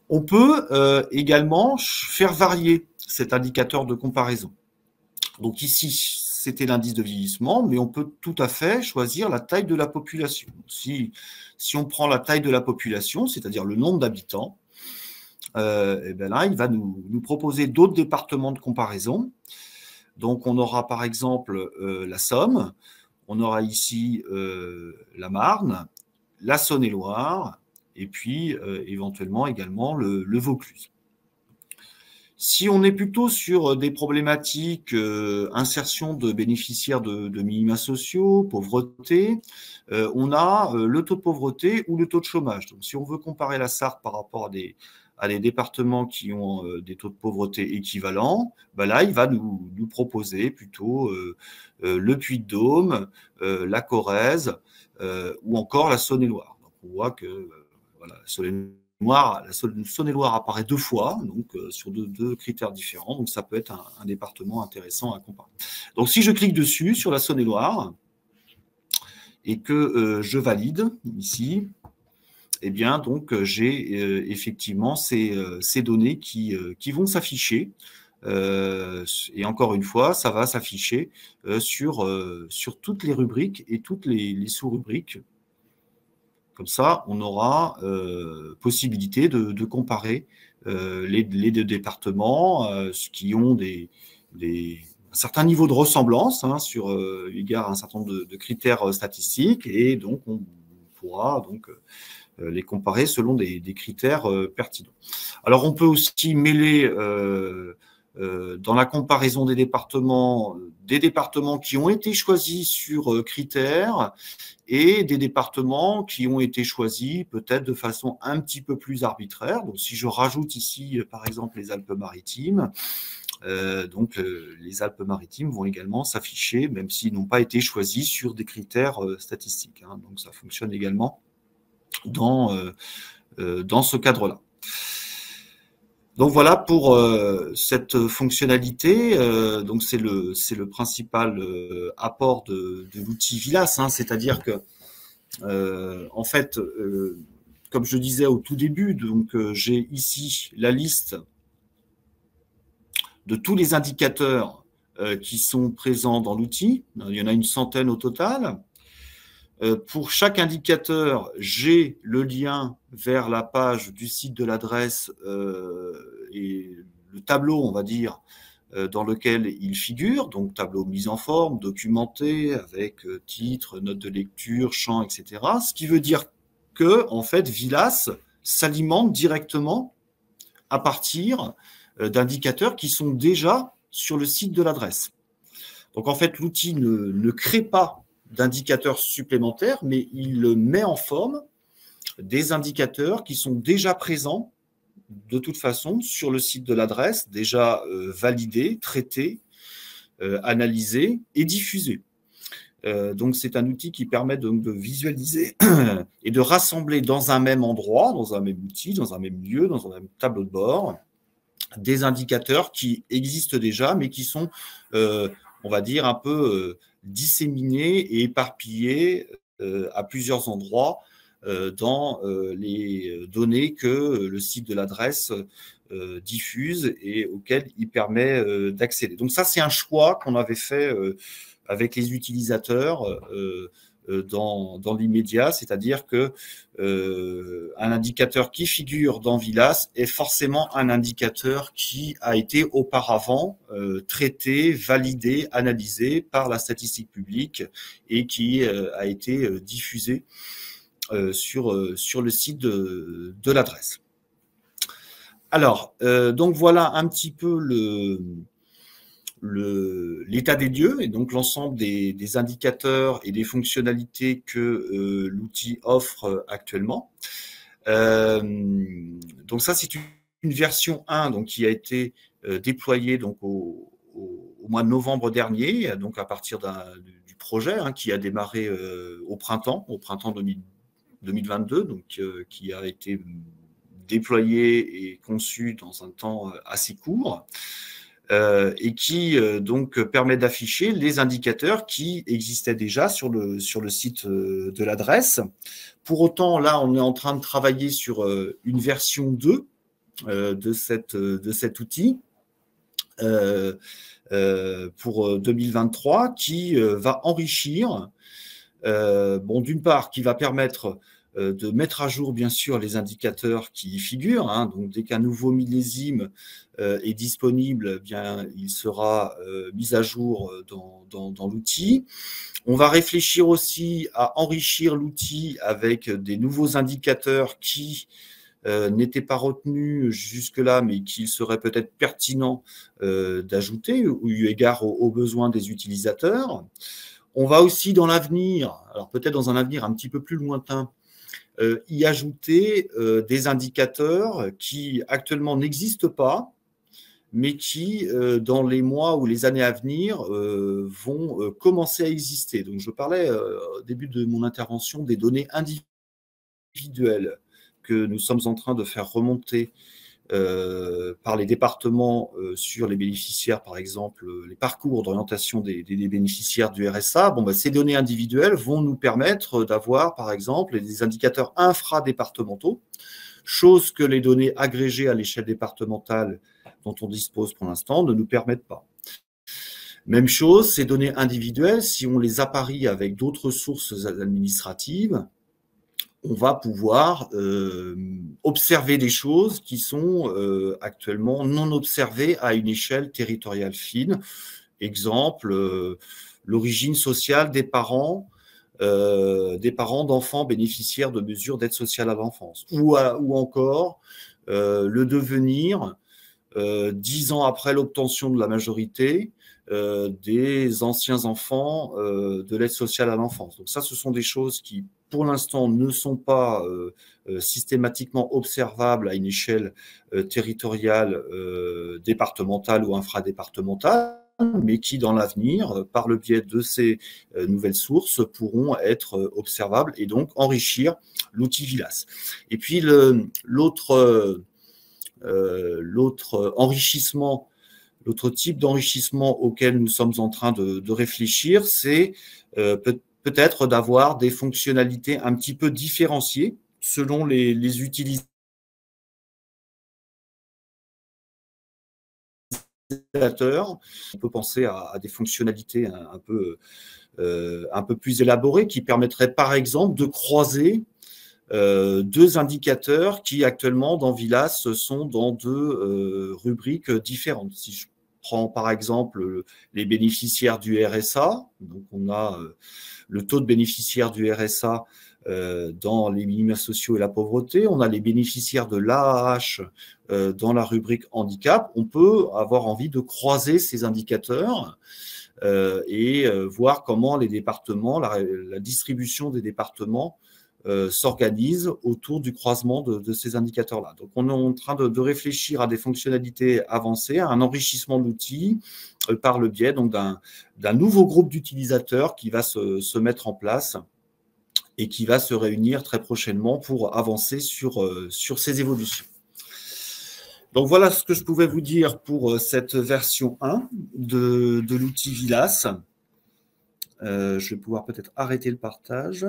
On peut également faire varier cet indicateur de comparaison. Donc ici, c'était l'indice de vieillissement, mais on peut tout à fait choisir la taille de la population. Si on prend la taille de la population, c'est-à-dire le nombre d'habitants, et bien là, il va nous proposer d'autres départements de comparaison. Donc on aura par exemple la Somme, on aura ici la Marne, la Saône-et-Loire, et puis éventuellement également le Vaucluse. Si on est plutôt sur des problématiques insertion de bénéficiaires de minima sociaux, pauvreté, on a le taux de pauvreté ou le taux de chômage. Donc si on veut comparer la Sarthe par rapport à des départements qui ont des taux de pauvreté équivalents, ben là, il va nous proposer plutôt le Puy-de-Dôme, la Corrèze ou encore la Saône-et-Loire. Donc on voit que voilà, la Saône-et-Loire apparaît 2 fois, donc sur deux critères différents, donc ça peut être un département intéressant à comparer. Donc si je clique dessus sur la Saône-et-Loire et que je valide ici, eh bien donc j'ai effectivement ces données qui vont s'afficher. Et encore une fois, ça va s'afficher sur toutes les rubriques et toutes les sous-rubriques. Comme ça, on aura possibilité de comparer les deux départements qui ont un certain niveau de ressemblance hein, sur égard à un certain nombre de critères statistiques, et donc on pourra donc les comparer selon des critères pertinents. Alors, on peut aussi mêler dans la comparaison des départements qui ont été choisis sur critères et des départements qui ont été choisis peut-être de façon un petit peu plus arbitraire. Donc, si je rajoute ici, par exemple, les Alpes-Maritimes, Donc, les Alpes-Maritimes vont également s'afficher, même s'ils n'ont pas été choisis sur des critères statistiques. Hein. Donc, ça fonctionne également dans ce cadre-là. Donc voilà pour cette fonctionnalité. Donc c'est le principal apport de l'outil Vilas, hein, c'est-à-dire que en fait, comme je disais au tout début, donc j'ai ici la liste de tous les indicateurs qui sont présents dans l'outil. Il y en a une centaine au total. Pour chaque indicateur, j'ai le lien vers la page du site de l'adresse et le tableau, on va dire, dans lequel il figure. Donc, tableau mise en forme, documenté, avec titre, note de lecture, champ, etc. Ce qui veut dire que, en fait, Vilas s'alimente directement à partir d'indicateurs qui sont déjà sur le site de l'adresse. Donc, en fait, l'outil ne crée pas d'indicateurs supplémentaires, mais il met en forme des indicateurs qui sont déjà présents de toute façon sur le site de l'adresse, déjà validés, traités, analysés et diffusés. Donc c'est un outil qui permet donc de visualiser et de rassembler dans un même endroit, dans un même outil, dans un même lieu, dans un même tableau de bord, des indicateurs qui existent déjà, mais qui sont, on va dire, un peu disséminés et éparpillés à plusieurs endroits dans les données que le site de l'adresse diffuse et auxquelles il permet d'accéder. Donc ça, c'est un choix qu'on avait fait avec les utilisateurs dans l'immédiat, c'est-à-dire que un indicateur qui figure dans Vilas est forcément un indicateur qui a été auparavant traité, validé, analysé par la statistique publique et qui a été diffusé sur le site de l'adresse. Alors, donc voilà un petit peu l'état des lieux et donc l'ensemble des indicateurs et des fonctionnalités que l'outil offre actuellement. Donc ça, c'est une version 1 donc, qui a été déployée donc, au mois de novembre dernier, donc à partir du projet hein, qui a démarré au printemps 2022, donc qui a été déployé et conçu dans un temps assez court. Et qui donc permet d'afficher les indicateurs qui existaient déjà sur le site de l'adresse. Pour autant, là, on est en train de travailler sur une version 2 de cet outil pour 2023 qui va enrichir, d'une part, qui va permettre de mettre à jour, bien sûr, les indicateurs qui y figurent. Hein. Donc, dès qu'un nouveau millésime est disponible, bien, il sera mis à jour dans l'outil. On va réfléchir aussi à enrichir l'outil avec des nouveaux indicateurs qui n'étaient pas retenus jusque-là, mais qu'il serait peut-être pertinent d'ajouter eu égard aux besoins des utilisateurs. On va aussi dans l'avenir, alors peut-être dans un avenir un petit peu plus lointain, y ajouter des indicateurs qui actuellement n'existent pas, mais qui, dans les mois ou les années à venir, vont commencer à exister. Donc, je parlais au début de mon intervention des données individuelles que nous sommes en train de faire remonter par les départements sur les bénéficiaires, par exemple, les parcours d'orientation des bénéficiaires du RSA. Ces données individuelles vont nous permettre d'avoir, par exemple, des indicateurs infradépartementaux, chose que les données agrégées à l'échelle départementale dont on dispose pour l'instant ne nous permettent pas. Même chose, ces données individuelles, si on les apparie avec d'autres sources administratives, on va pouvoir observer des choses qui sont actuellement non observées à une échelle territoriale fine. Exemple, l'origine sociale des parents d'enfants bénéficiaires de mesures d'aide sociale à l'enfance. Ou encore le devenir, 10 ans après l'obtention de la majorité, des anciens enfants de l'aide sociale à l'enfance. Donc ça, ce sont des choses qui pour l'instant, ne sont pas systématiquement observables à une échelle territoriale, départementale ou infradépartementale, mais qui, dans l'avenir, par le biais de ces nouvelles sources, pourront être observables et donc enrichir l'outil VILAS. Et puis, l'autre enrichissement, l'autre type d'enrichissement auquel nous sommes en train de réfléchir, c'est peut-être d'avoir des fonctionnalités un petit peu différenciées selon les utilisateurs. On peut penser à des fonctionnalités un peu plus élaborées qui permettraient par exemple de croiser deux indicateurs qui actuellement dans VILAS sont dans deux rubriques différentes. Si je prends par exemple les bénéficiaires du RSA, donc on a le taux de bénéficiaires du RSA dans les minima sociaux et la pauvreté, on a les bénéficiaires de l'AAH dans la rubrique handicap. On peut avoir envie de croiser ces indicateurs et voir comment les départements, la distribution des départements s'organise autour du croisement de ces indicateurs-là. Donc, on est en train de réfléchir à des fonctionnalités avancées, à un enrichissement de l'outil par le biais d'un nouveau groupe d'utilisateurs qui va se mettre en place et qui va se réunir très prochainement pour avancer sur ces évolutions. Donc, voilà ce que je pouvais vous dire pour cette version 1 de l'outil VILAS. Je vais pouvoir peut-être arrêter le partage.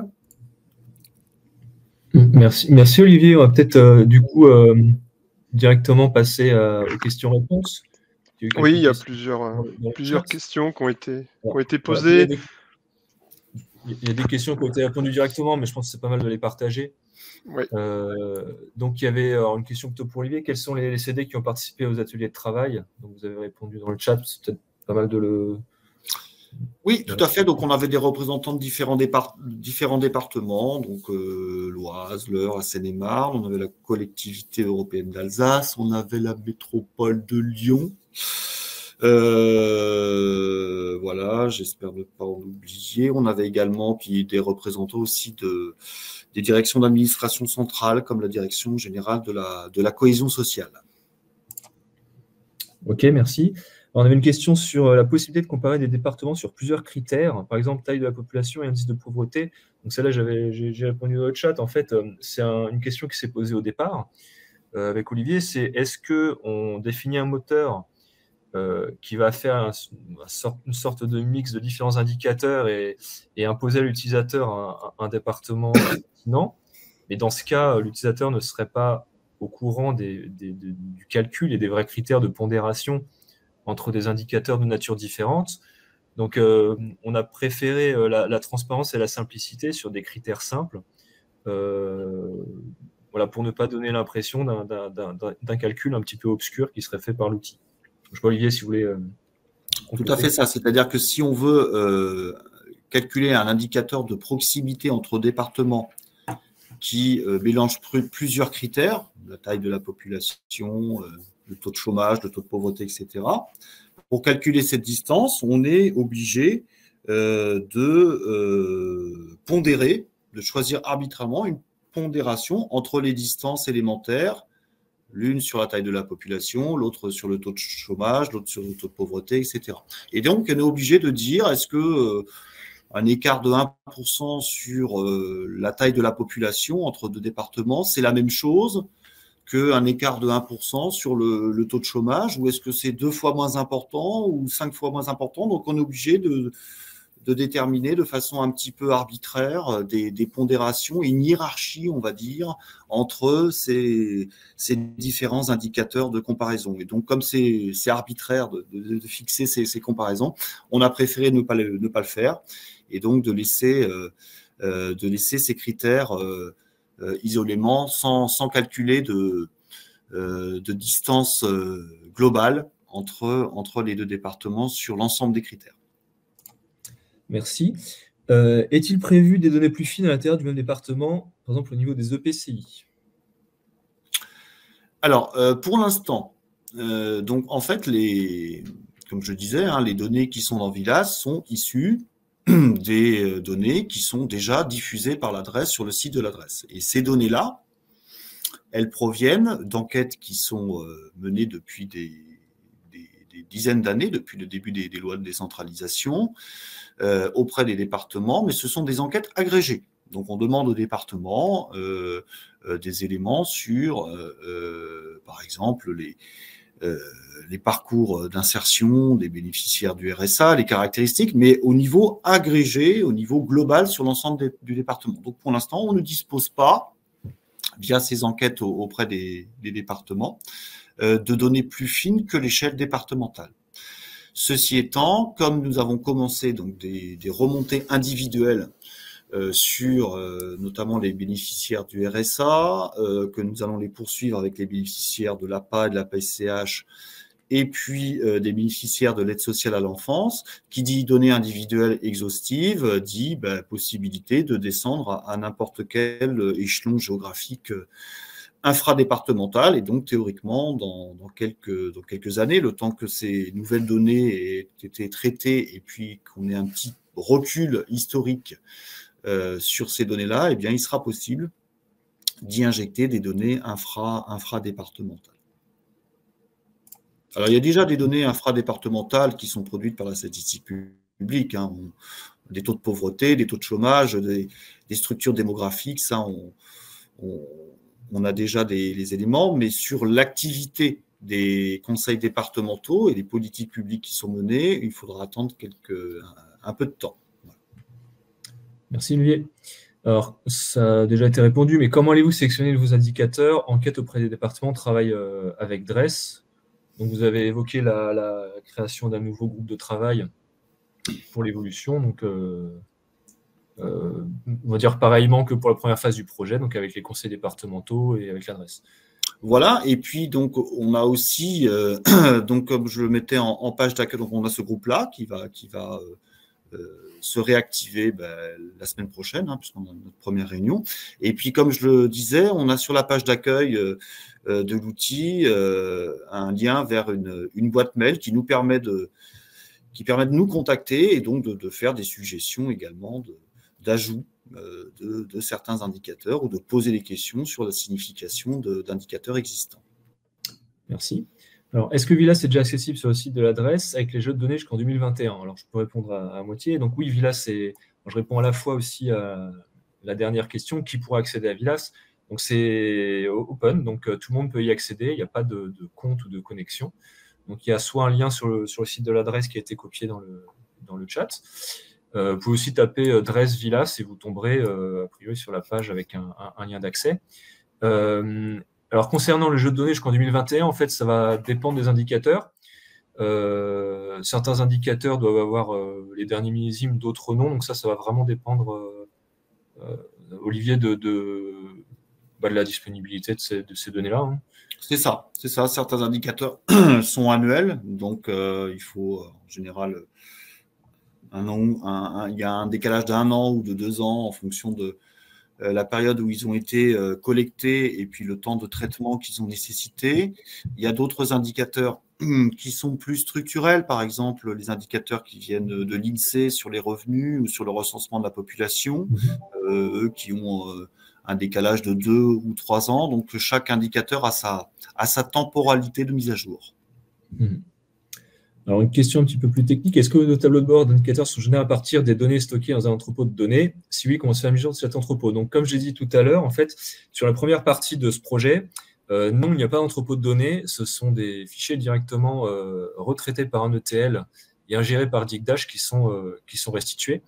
Merci Olivier. On va peut-être du coup directement passer aux questions-réponses. Oui, il y a plusieurs questions qui ont été posées. Il y a des questions qui ont été répondues directement, mais je pense que c'est pas mal de les partager. Oui. Donc, il y avait une question plutôt pour Olivier. Quels sont les CD qui ont participé aux ateliers de travail? Donc, vous avez répondu dans le chat. C'est peut-être pas mal de le... Oui, tout à fait. Donc, on avait des représentants de différents départements, donc l'Oise, l'Eure, la Seine-et-Marne. On avait la collectivité européenne d'Alsace. On avait la métropole de Lyon. Voilà, j'espère ne pas en oublier. On avait également des représentants aussi des directions d'administration centrale, comme la direction générale de la cohésion sociale. Ok, merci. On avait une question sur la possibilité de comparer des départements sur plusieurs critères, par exemple taille de la population et indice de pauvreté. Donc celle-là, j'ai répondu dans le chat. En fait, c'est une question qui s'est posée au départ avec Olivier, c'est est-ce qu'on définit un moteur qui va faire une sorte de mix de différents indicateurs et imposer à l'utilisateur un département pertinent. Mais dans ce cas, l'utilisateur ne serait pas au courant du calcul et des vrais critères de pondération entre des indicateurs de nature différente. Donc, on a préféré la transparence et la simplicité sur des critères simples, voilà, pour ne pas donner l'impression d'un calcul un petit peu obscur qui serait fait par l'outil. Je sais pas, Olivier, si vous voulez... Tout à fait ça. C'est-à-dire que si on veut calculer un indicateur de proximité entre départements qui mélange plusieurs critères, la taille de la population, le taux de chômage, le taux de pauvreté, etc. Pour calculer cette distance, on est obligé de pondérer, de choisir arbitrairement une pondération entre les distances élémentaires, l'une sur la taille de la population, l'autre sur le taux de chômage, l'autre sur le taux de pauvreté, etc. Et donc, on est obligé de dire, est-ce que un écart de 1% sur la taille de la population entre deux départements, c'est la même chose qu'un écart de 1% sur le taux de chômage, ou est-ce que c'est 2 fois moins important ou 5 fois moins important? Donc, on est obligé de déterminer de façon un petit peu arbitraire des pondérations et une hiérarchie, on va dire, entre ces différents indicateurs de comparaison. Et donc, comme c'est arbitraire de fixer ces comparaisons, on a préféré ne pas le faire et donc de laisser ces critères isolément sans calculer de distance globale entre les deux départements sur l'ensemble des critères. Merci. Est-il prévu des données plus fines à l'intérieur du même département, par exemple au niveau des EPCI? Alors, pour l'instant, donc en fait, comme je disais, les données qui sont dans VILAS sont issues des données qui sont déjà diffusées par l'adresse sur le site de l'adresse. Et ces données-là, elles proviennent d'enquêtes qui sont menées depuis des dizaines d'années, depuis le début des lois de décentralisation, auprès des départements, mais ce sont des enquêtes agrégées. Donc, on demande aux départements des éléments sur, par exemple, les parcours d'insertion des bénéficiaires du RSA, les caractéristiques, mais au niveau agrégé, au niveau global sur l'ensemble du département. Donc, pour l'instant, on ne dispose pas, via ces enquêtes auprès des départements, de données plus fines que l'échelle départementale. Ceci étant, comme nous avons commencé donc des remontées individuelles sur notamment les bénéficiaires du RSA, que nous allons les poursuivre avec les bénéficiaires de l'APA et de la PCH, et puis des bénéficiaires de l'aide sociale à l'enfance, qui dit données individuelles exhaustives, dit possibilité de descendre à n'importe quel échelon géographique infradépartemental, et donc théoriquement dans quelques années, le temps que ces nouvelles données aient été traitées et puis qu'on ait un petit recul historique sur ces données-là, eh bien, il sera possible d'y injecter des données infradépartementales. Alors, il y a déjà des données infradépartementales qui sont produites par la statistique publique, hein, des taux de pauvreté, des taux de chômage, des structures démographiques, ça, on a déjà les éléments, mais sur l'activité des conseils départementaux et des politiques publiques qui sont menées, il faudra attendre un peu de temps. Merci Olivier. Alors, ça a déjà été répondu, mais comment allez-vous sélectionner vos indicateurs? Enquête auprès des départements, travail avec DRESS. Donc, vous avez évoqué la création d'un nouveau groupe de travail pour l'évolution. Donc, on va dire pareillement que pour la première phase du projet, donc avec les conseils départementaux et avec l'adresse. Voilà, et puis donc on a aussi, donc comme je le mettais en page d'accueil, donc on a ce groupe-là qui va se réactiver la semaine prochaine, hein, puisqu'on a notre première réunion. Et puis comme je le disais, on a sur la page d'accueil de l'outil un lien vers une boîte mail qui permet de nous contacter et donc de faire des suggestions également d'ajout de certains indicateurs ou de poser des questions sur la signification d'indicateurs existants. Merci. Alors, est-ce que Vilas est déjà accessible sur le site de l'adresse avec les jeux de données jusqu'en 2021? Alors, je peux répondre à moitié. Donc oui, Vilas, je réponds à la fois aussi à la dernière question, qui pourra accéder à Vilas? Donc c'est open, donc tout le monde peut y accéder, il n'y a pas de compte ou de connexion. Donc il y a soit un lien sur le site de l'adresse qui a été copié dans le chat. Vous pouvez aussi taper Dress Vilas et vous tomberez a priori sur la page avec un lien d'accès. Alors, concernant le jeu de données jusqu'en 2021, en fait, ça va dépendre des indicateurs. Certains indicateurs doivent avoir les derniers millésimes, d'autres non. Donc ça va vraiment dépendre, Olivier, de la disponibilité de ces données-là. Hein. C'est ça. Certains indicateurs sont annuels. Donc, il faut en général il y a un décalage d'1 an ou de 2 ans en fonction de la période où ils ont été collectés et puis le temps de traitement qu'ils ont nécessité. Il y a d'autres indicateurs qui sont plus structurels, par exemple les indicateurs qui viennent de l'INSEE sur les revenus ou sur le recensement de la population, eux qui ont un décalage de 2 ou 3 ans. Donc chaque indicateur a sa temporalité de mise à jour. Alors, une question un petit peu plus technique. Est-ce que nos tableaux de bord d'indicateurs sont générés à partir des données stockées dans un entrepôt de données? Si oui, comment se fait la mise à jour de cet entrepôt? Donc, comme j'ai dit tout à l'heure, en fait, sur la première partie de ce projet, non, il n'y a pas d'entrepôt de données. Ce sont des fichiers directement retraités par un ETL et ingérés par Digdash qui sont restitués.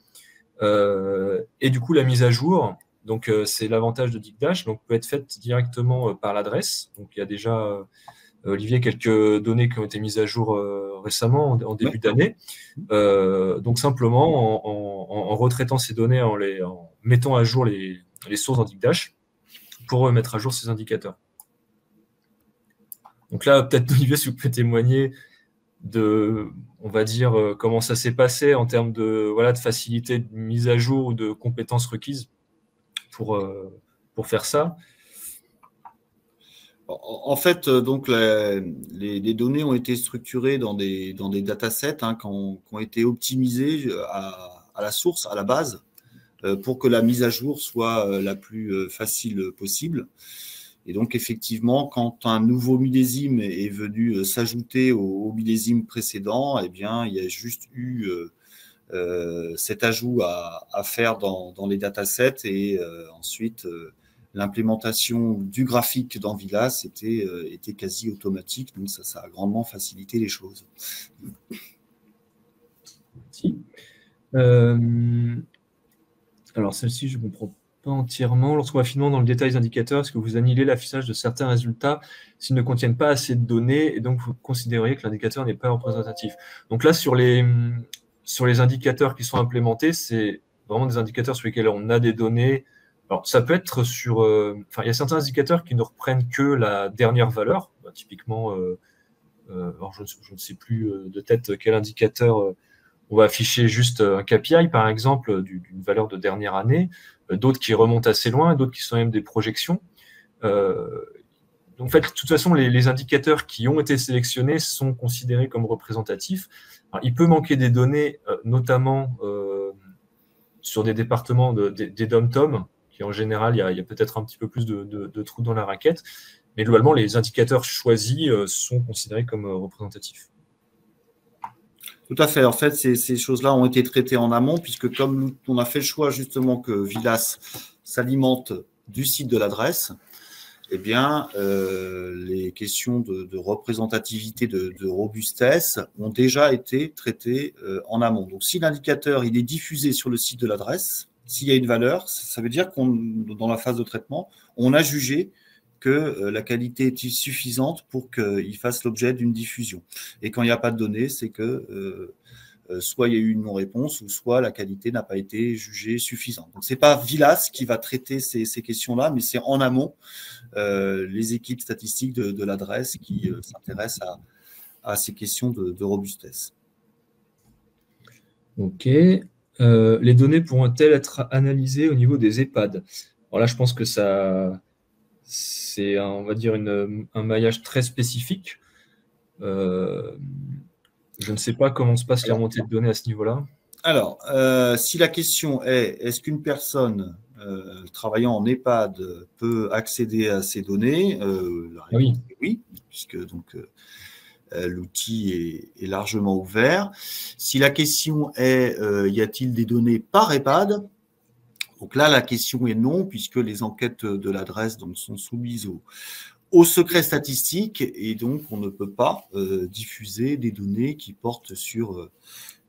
Et du coup, la mise à jour, donc c'est l'avantage de Digdash, donc peut être faite directement par l'adresse. Donc, il y a déjà... Olivier, quelques données qui ont été mises à jour récemment, en début d'année. Donc, simplement, en retraitant ces données, en mettant à jour les sources dans Digdash pour mettre à jour ces indicateurs. Donc là, peut-être, Olivier, si vous pouvez témoigner de, on va dire, comment ça s'est passé en termes de facilité de mise à jour ou de compétences requises pour faire ça. En fait, donc les données ont été structurées dans des datasets qui ont été optimisés à à la source, à la base, pour que la mise à jour soit la plus facile possible. Et donc, effectivement, quand un nouveau millésime est venu s'ajouter au millésime précédent, eh bien, il y a juste eu cet ajout à faire dans les datasets et ensuite l'implémentation du graphique dans Vilas était quasi automatique, donc ça a grandement facilité les choses. Merci. Alors celle-ci, je ne comprends pas entièrement. Lorsqu'on va finement dans le détail des indicateurs, est-ce que vous annulez l'affichage de certains résultats s'ils ne contiennent pas assez de données et donc vous considérez que l'indicateur n'est pas représentatif? Donc là, sur les indicateurs qui sont implémentés, c'est vraiment des indicateurs sur lesquels on a des données. Alors, ça peut être sur... il y a certains indicateurs qui ne reprennent que la dernière valeur. Typiquement, alors je ne sais plus de tête quel indicateur on va afficher juste un KPI, par exemple, d'une valeur de dernière année, d'autres qui remontent assez loin, d'autres qui sont même des projections. Donc, en fait, de toute façon, les indicateurs qui ont été sélectionnés sont considérés comme représentatifs. Alors, il peut manquer des données, notamment sur des départements des dom-tom, qui en général, il y a peut-être un petit peu plus de trous dans la raquette. Mais globalement, les indicateurs choisis sont considérés comme représentatifs. Tout à fait. En fait, ces choses-là ont été traitées en amont, puisque comme on a fait le choix justement que Vilas s'alimente du site de l'adresse, eh bien, les questions de représentativité, de robustesse ont déjà été traitées en amont. Donc, si l'indicateur il est diffusé sur le site de l'adresse, s'il y a une valeur, ça veut dire dans la phase de traitement, on a jugé que la qualité est suffisante pour qu'il fasse l'objet d'une diffusion. Et quand il n'y a pas de données, c'est que soit il y a eu une non-réponse, ou soit la qualité n'a pas été jugée suffisante. Donc, ce n'est pas Vilas qui va traiter ces questions-là, mais c'est en amont les équipes statistiques de l'adresse qui s'intéressent à ces questions de robustesse. OK. Les données pourront-elles être analysées au niveau des EHPAD? Alors là, je pense que c'est, on va dire, un maillage très spécifique. Je ne sais pas comment se passe les remontées de données à ce niveau-là. Alors, si la question est, est-ce qu'une personne travaillant en EHPAD peut accéder à ces données, la réponse est oui, puisque donc l'outil est largement ouvert. Si la question est, y a-t-il des données par EHPAD? Donc là, la question est non, puisque les enquêtes de l'adresse sont soumises au secret statistique, et donc on ne peut pas diffuser des données qui portent sur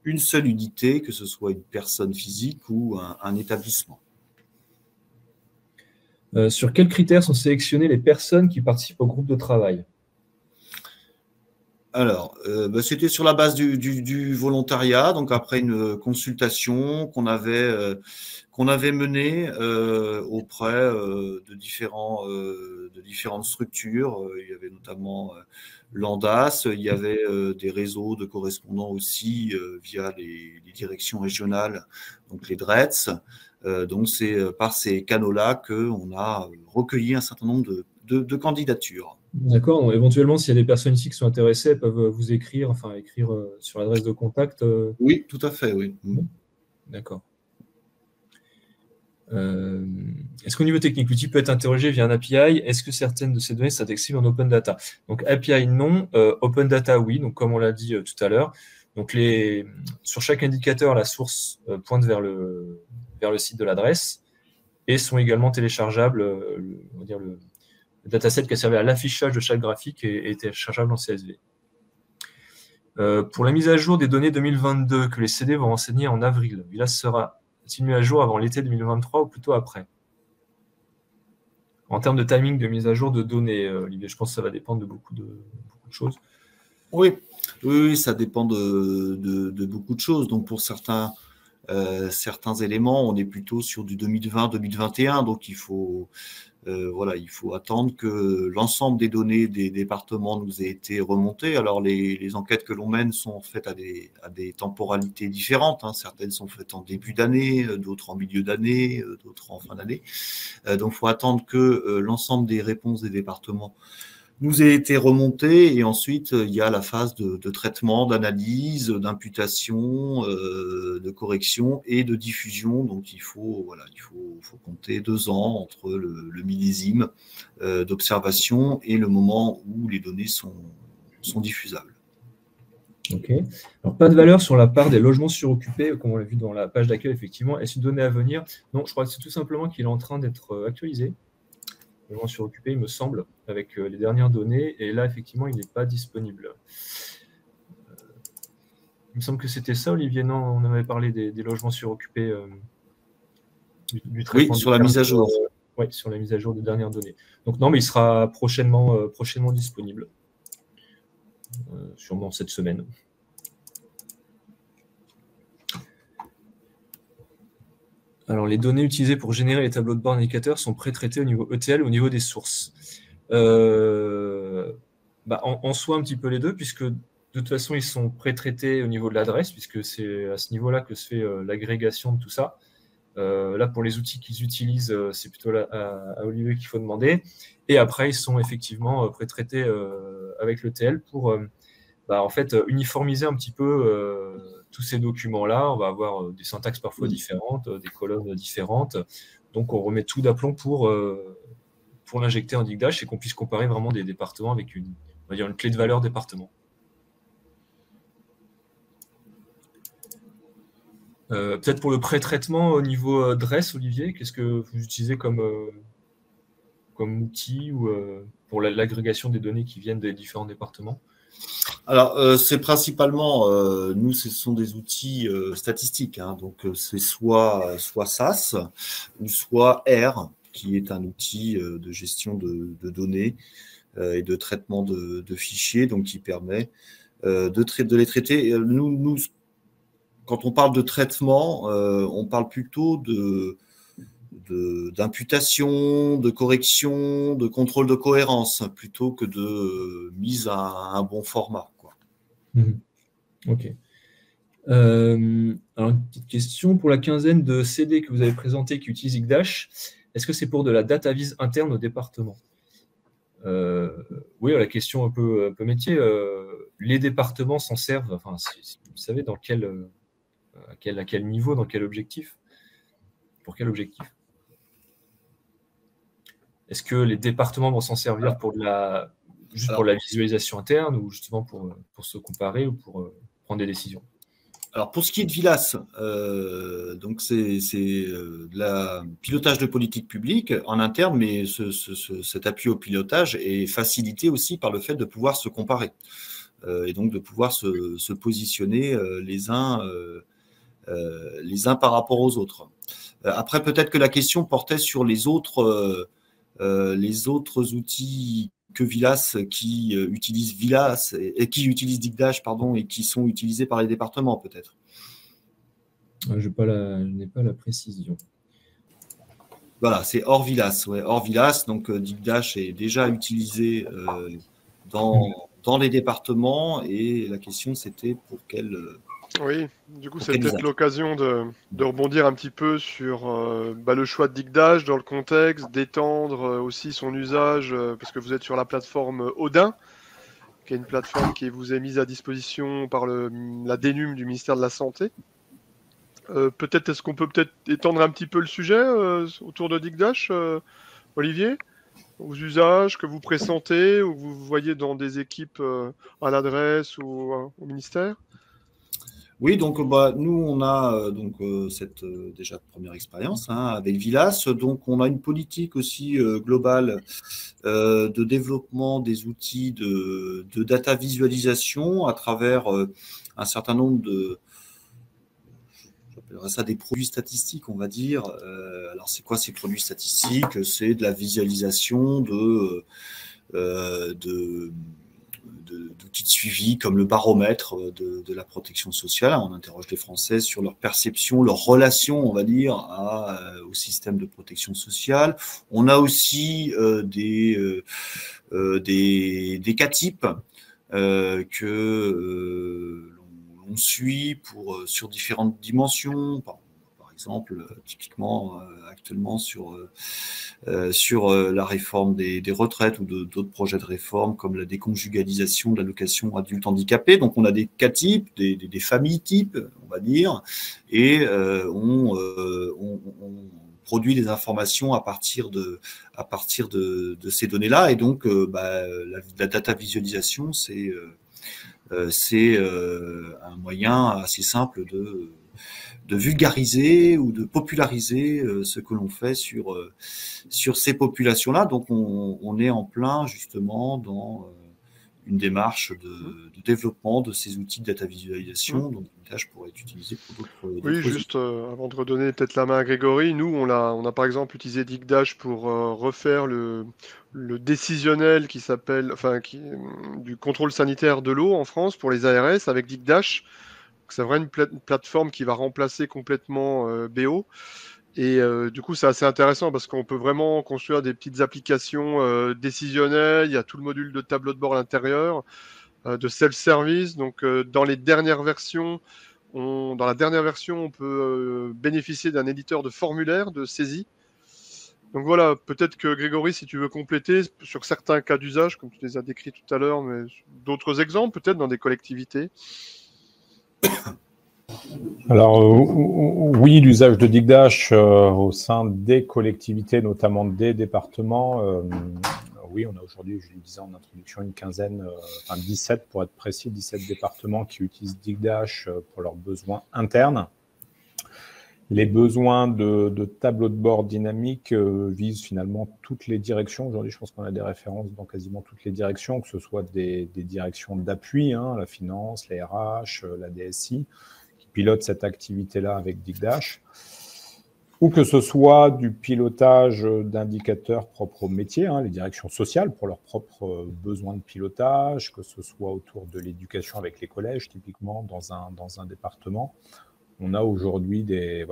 une seule unité, que ce soit une personne physique ou un établissement. Sur quels critères sont sélectionnées les personnes qui participent au groupe de travail? Alors, c'était sur la base du volontariat, donc après une consultation qu'on avait menée auprès de différentes structures. Il y avait notamment l'ANDAS, il y avait des réseaux de correspondants aussi via les directions régionales, donc les DRETS. Donc, c'est par ces canaux-là qu'on a recueilli un certain nombre de candidatures. D'accord. Donc, éventuellement, s'il y a des personnes ici qui sont intéressées, elles peuvent vous écrire sur l'adresse de contact. Oui, tout à fait, oui. D'accord. Est-ce qu'au niveau technique, l'outil peut être interrogé via un API? Est-ce que certaines de ces données sont accessibles en open data? Donc, API, non. Open data, oui. Donc, comme on l'a dit tout à l'heure. Donc, sur chaque indicateur, la source pointe vers le site de l'adresse et sont également téléchargeables, on va dire le dataset qui a servi à l'affichage de chaque graphique est téléchargeable en CSV. Pour la mise à jour des données 2022 que les CD vont renseigner en avril, Vilas sera-t-il mis à jour avant l'été 2023 ou plutôt après? En termes de timing de mise à jour de données, Olivier, je pense que ça va dépendre de beaucoup de choses. Oui, ça dépend de beaucoup de choses. Donc, pour certains éléments, on est plutôt sur du 2020-2021. Donc, il faut attendre que l'ensemble des données des départements nous aient été remontées. Alors, les enquêtes que l'on mène sont faites à des temporalités différentes. Certaines sont faites en début d'année, d'autres en milieu d'année, d'autres en fin d'année. Donc, il faut attendre que l'ensemble des réponses des départements nous ait été remonté et ensuite il y a la phase de traitement, d'analyse, d'imputation, de correction et de diffusion. Donc il faut compter 2 ans entre le millésime d'observation et le moment où les données sont diffusables. Ok. Alors, pas de valeur sur la part des logements suroccupés, comme on l'a vu dans la page d'accueil, effectivement. Est-ce une donnée à venir? Non, je crois que c'est tout simplement qu'il est en train d'être actualisé. Logement suroccupé, il me semble, avec les dernières données. Et là, effectivement, il n'est pas disponible. Il me semble que c'était ça, Olivier, non? On avait parlé des logements suroccupés, du traitement. Oui, sur la mise à jour. Oui, sur la mise à jour des dernières données. Donc non, mais il sera prochainement disponible. Sûrement cette semaine. Alors, les données utilisées pour générer les tableaux de bord indicateurs sont pré-traitées au niveau ETL, au niveau des sources. En soi, un petit peu les deux, puisque de toute façon, ils sont pré-traités au niveau de l'adresse, puisque c'est à ce niveau-là que se fait l'agrégation de tout ça. Là, pour les outils qu'ils utilisent, c'est plutôt à Olivier qu'il faut demander. Et après, ils sont effectivement pré-traités avec l'ETL pour en fait, uniformiser un petit peu tous ces documents-là. On va avoir des syntaxes parfois différentes, des colonnes différentes. Donc, on remet tout d'aplomb pour l'injecter en Digdash et qu'on puisse comparer vraiment des départements avec on va dire une clé de valeur département. Peut-être pour le pré-traitement au niveau DRESS, Olivier, qu'est-ce que vous utilisez comme outil ou pour l'agrégation des données qui viennent des différents départements? Alors, c'est principalement, nous, ce sont des outils statistiques, hein, donc c'est soit SAS ou soit R, qui est un outil de gestion de données et de traitement de fichiers, donc qui permet de les traiter. Nous, quand on parle de traitement, on parle plutôt d'imputation, de correction, de contrôle de cohérence, plutôt que de mise à un bon format, quoi. Ok. Alors, une petite question. Pour la quinzaine de CD que vous avez présenté qui utilisent Digdash, est-ce que c'est pour de la data vise interne au département? Oui, la question un peu métier. Les départements s'en servent, enfin, vous savez, dans à quel niveau, dans quel objectif? Pour quel objectif? Est-ce que les départements vont s'en servir pour pour la visualisation interne ou justement pour se comparer ou pour prendre des décisions? Alors, pour ce qui est de Vilas, donc c'est la pilotage de politique publique en interne, mais cet appui au pilotage est facilité aussi par le fait de pouvoir se comparer et donc de pouvoir se positionner les uns par rapport aux autres. Après, peut-être que la question portait sur les autres outils que Vilas qui utilisent Vilas et qui utilisent Digdash, pardon, et qui sont utilisés par les départements, peut-être. Je n'ai pas la précision. Voilà, c'est hors Vilas. Ouais, hors Vilas, donc Digdash est déjà utilisé dans les départements et la question c'était pour quel. Oui, du coup, c'est peut-être l'occasion de rebondir un petit peu sur le choix de Digdash dans le contexte, d'étendre aussi son usage, parce que vous êtes sur la plateforme Odin, qui est une plateforme qui vous est mise à disposition par la DNUM du ministère de la Santé. Peut-être, est-ce qu'on peut peut-être étendre un petit peu le sujet autour de Digdash, Olivier, aux usages que vous pressentez ou que vous voyez dans des équipes à l'adresse ou au ministère? Oui, donc nous, on a cette déjà première expérience avec Vilas. Donc, on a une politique aussi globale de développement des outils de data visualisation à travers un certain nombre j'appellerais ça des produits statistiques, on va dire. Alors, c'est quoi ces produits statistiques? C'est de la visualisation d'outils de suivi comme le baromètre de la protection sociale. On interroge les Français sur leur perception, leur relation, on va dire, au système de protection sociale. On a aussi des cas types que l'on suit sur différentes dimensions. Par exemple, typiquement actuellement sur sur la réforme des retraites ou d'autres projets de réforme comme la déconjugalisation de l'allocation adulte handicapé. Donc on a des cas types, des familles types, on va dire, et on produit des informations à partir de ces données-là. Et donc la data visualisation, c'est un moyen assez simple de vulgariser ou de populariser ce que l'on fait sur ces populations-là. Donc, on est en plein, justement, dans une démarche de développement de ces outils de data visualisation. Donc, je pourrais être utilisé pour d'autres Oui, juste avant de redonner peut-être la main à Grégory, nous, on a par exemple utilisé Digdash pour refaire le décisionnel qui s'appelle, du contrôle sanitaire de l'eau en France pour les ARS avec Digdash. C'est vraiment une plateforme qui va remplacer complètement BO. Et du coup, c'est assez intéressant parce qu'on peut vraiment construire des petites applications décisionnelles. Il y a tout le module de tableau de bord à l'intérieur, de self-service. Donc, dans la dernière version, on peut bénéficier d'un éditeur de formulaire de saisie. Donc voilà, peut-être que Grégory, si tu veux compléter sur certains cas d'usage, comme tu les as décrits tout à l'heure, mais d'autres exemples peut-être dans des collectivités. Alors oui, l'usage de Digdash au sein des collectivités, notamment des départements. Oui, on a aujourd'hui, je le disais en introduction, une quinzaine, 17 pour être précis, 17 départements qui utilisent Digdash pour leurs besoins internes. Les besoins de tableau de bord dynamique visent finalement toutes les directions. Aujourd'hui, je pense qu'on a des références dans quasiment toutes les directions, que ce soit des directions d'appui, la finance, la RH, la DSI, qui pilotent cette activité-là avec Digdash, ou que ce soit du pilotage d'indicateurs propres au métier, les directions sociales pour leurs propres besoins de pilotage, que ce soit autour de l'éducation avec les collèges, typiquement dans un département. On a aujourd'hui des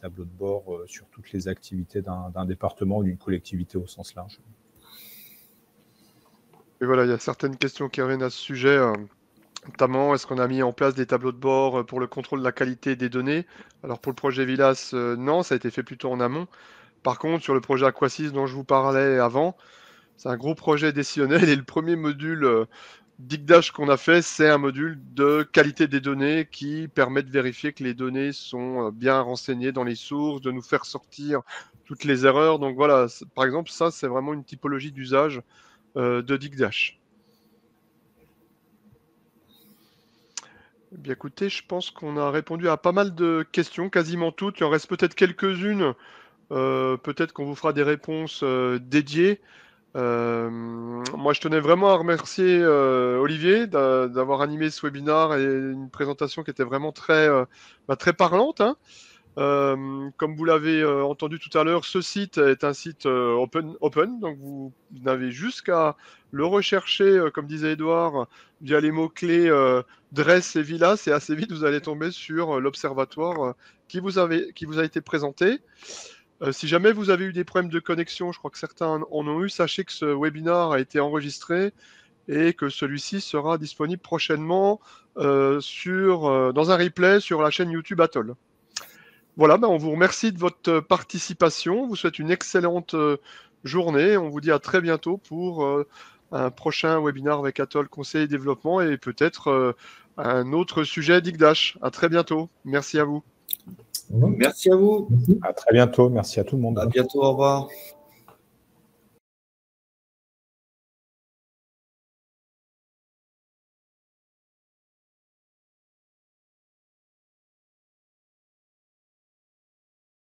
tableaux de bord sur toutes les activités d'un département ou d'une collectivité au sens large. Et voilà, il y a certaines questions qui reviennent à ce sujet, notamment est-ce qu'on a mis en place des tableaux de bord pour le contrôle de la qualité des données? Alors pour le projet Vilas, non, ça a été fait plutôt en amont. Par contre, sur le projet Aquasis dont je vous parlais avant, c'est un gros projet décisionnel et le premier module Digdash qu'on a fait, c'est un module de qualité des données qui permet de vérifier que les données sont bien renseignées dans les sources, de nous faire sortir toutes les erreurs. Donc voilà, par exemple, ça, c'est vraiment une typologie d'usage de Digdash. Eh bien, écoutez, je pense qu'on a répondu à pas mal de questions, quasiment toutes. Il en reste peut-être quelques-unes. Peut-être qu'on vous fera des réponses dédiées. Moi, je tenais vraiment à remercier Olivier d'avoir animé ce webinaire et une présentation qui était vraiment très parlante. Comme vous l'avez entendu tout à l'heure, ce site est un site open, donc vous n'avez juste qu'à le rechercher, comme disait Edouard, via les mots-clés Dress et Vilas, et assez vite vous allez tomber sur l'observatoire qui vous a été présenté. Si jamais vous avez eu des problèmes de connexion, je crois que certains en ont eu, sachez que ce webinaire a été enregistré et que celui-ci sera disponible prochainement dans un replay sur la chaîne YouTube Atoll. Voilà, on vous remercie de votre participation. On vous souhaite une excellente journée. On vous dit à très bientôt pour un prochain webinaire avec Atoll Conseil et Développement et peut-être un autre sujet Digdash. À très bientôt. Merci à vous. Merci à vous. À très bientôt. Merci à tout le monde. À bientôt. Au revoir.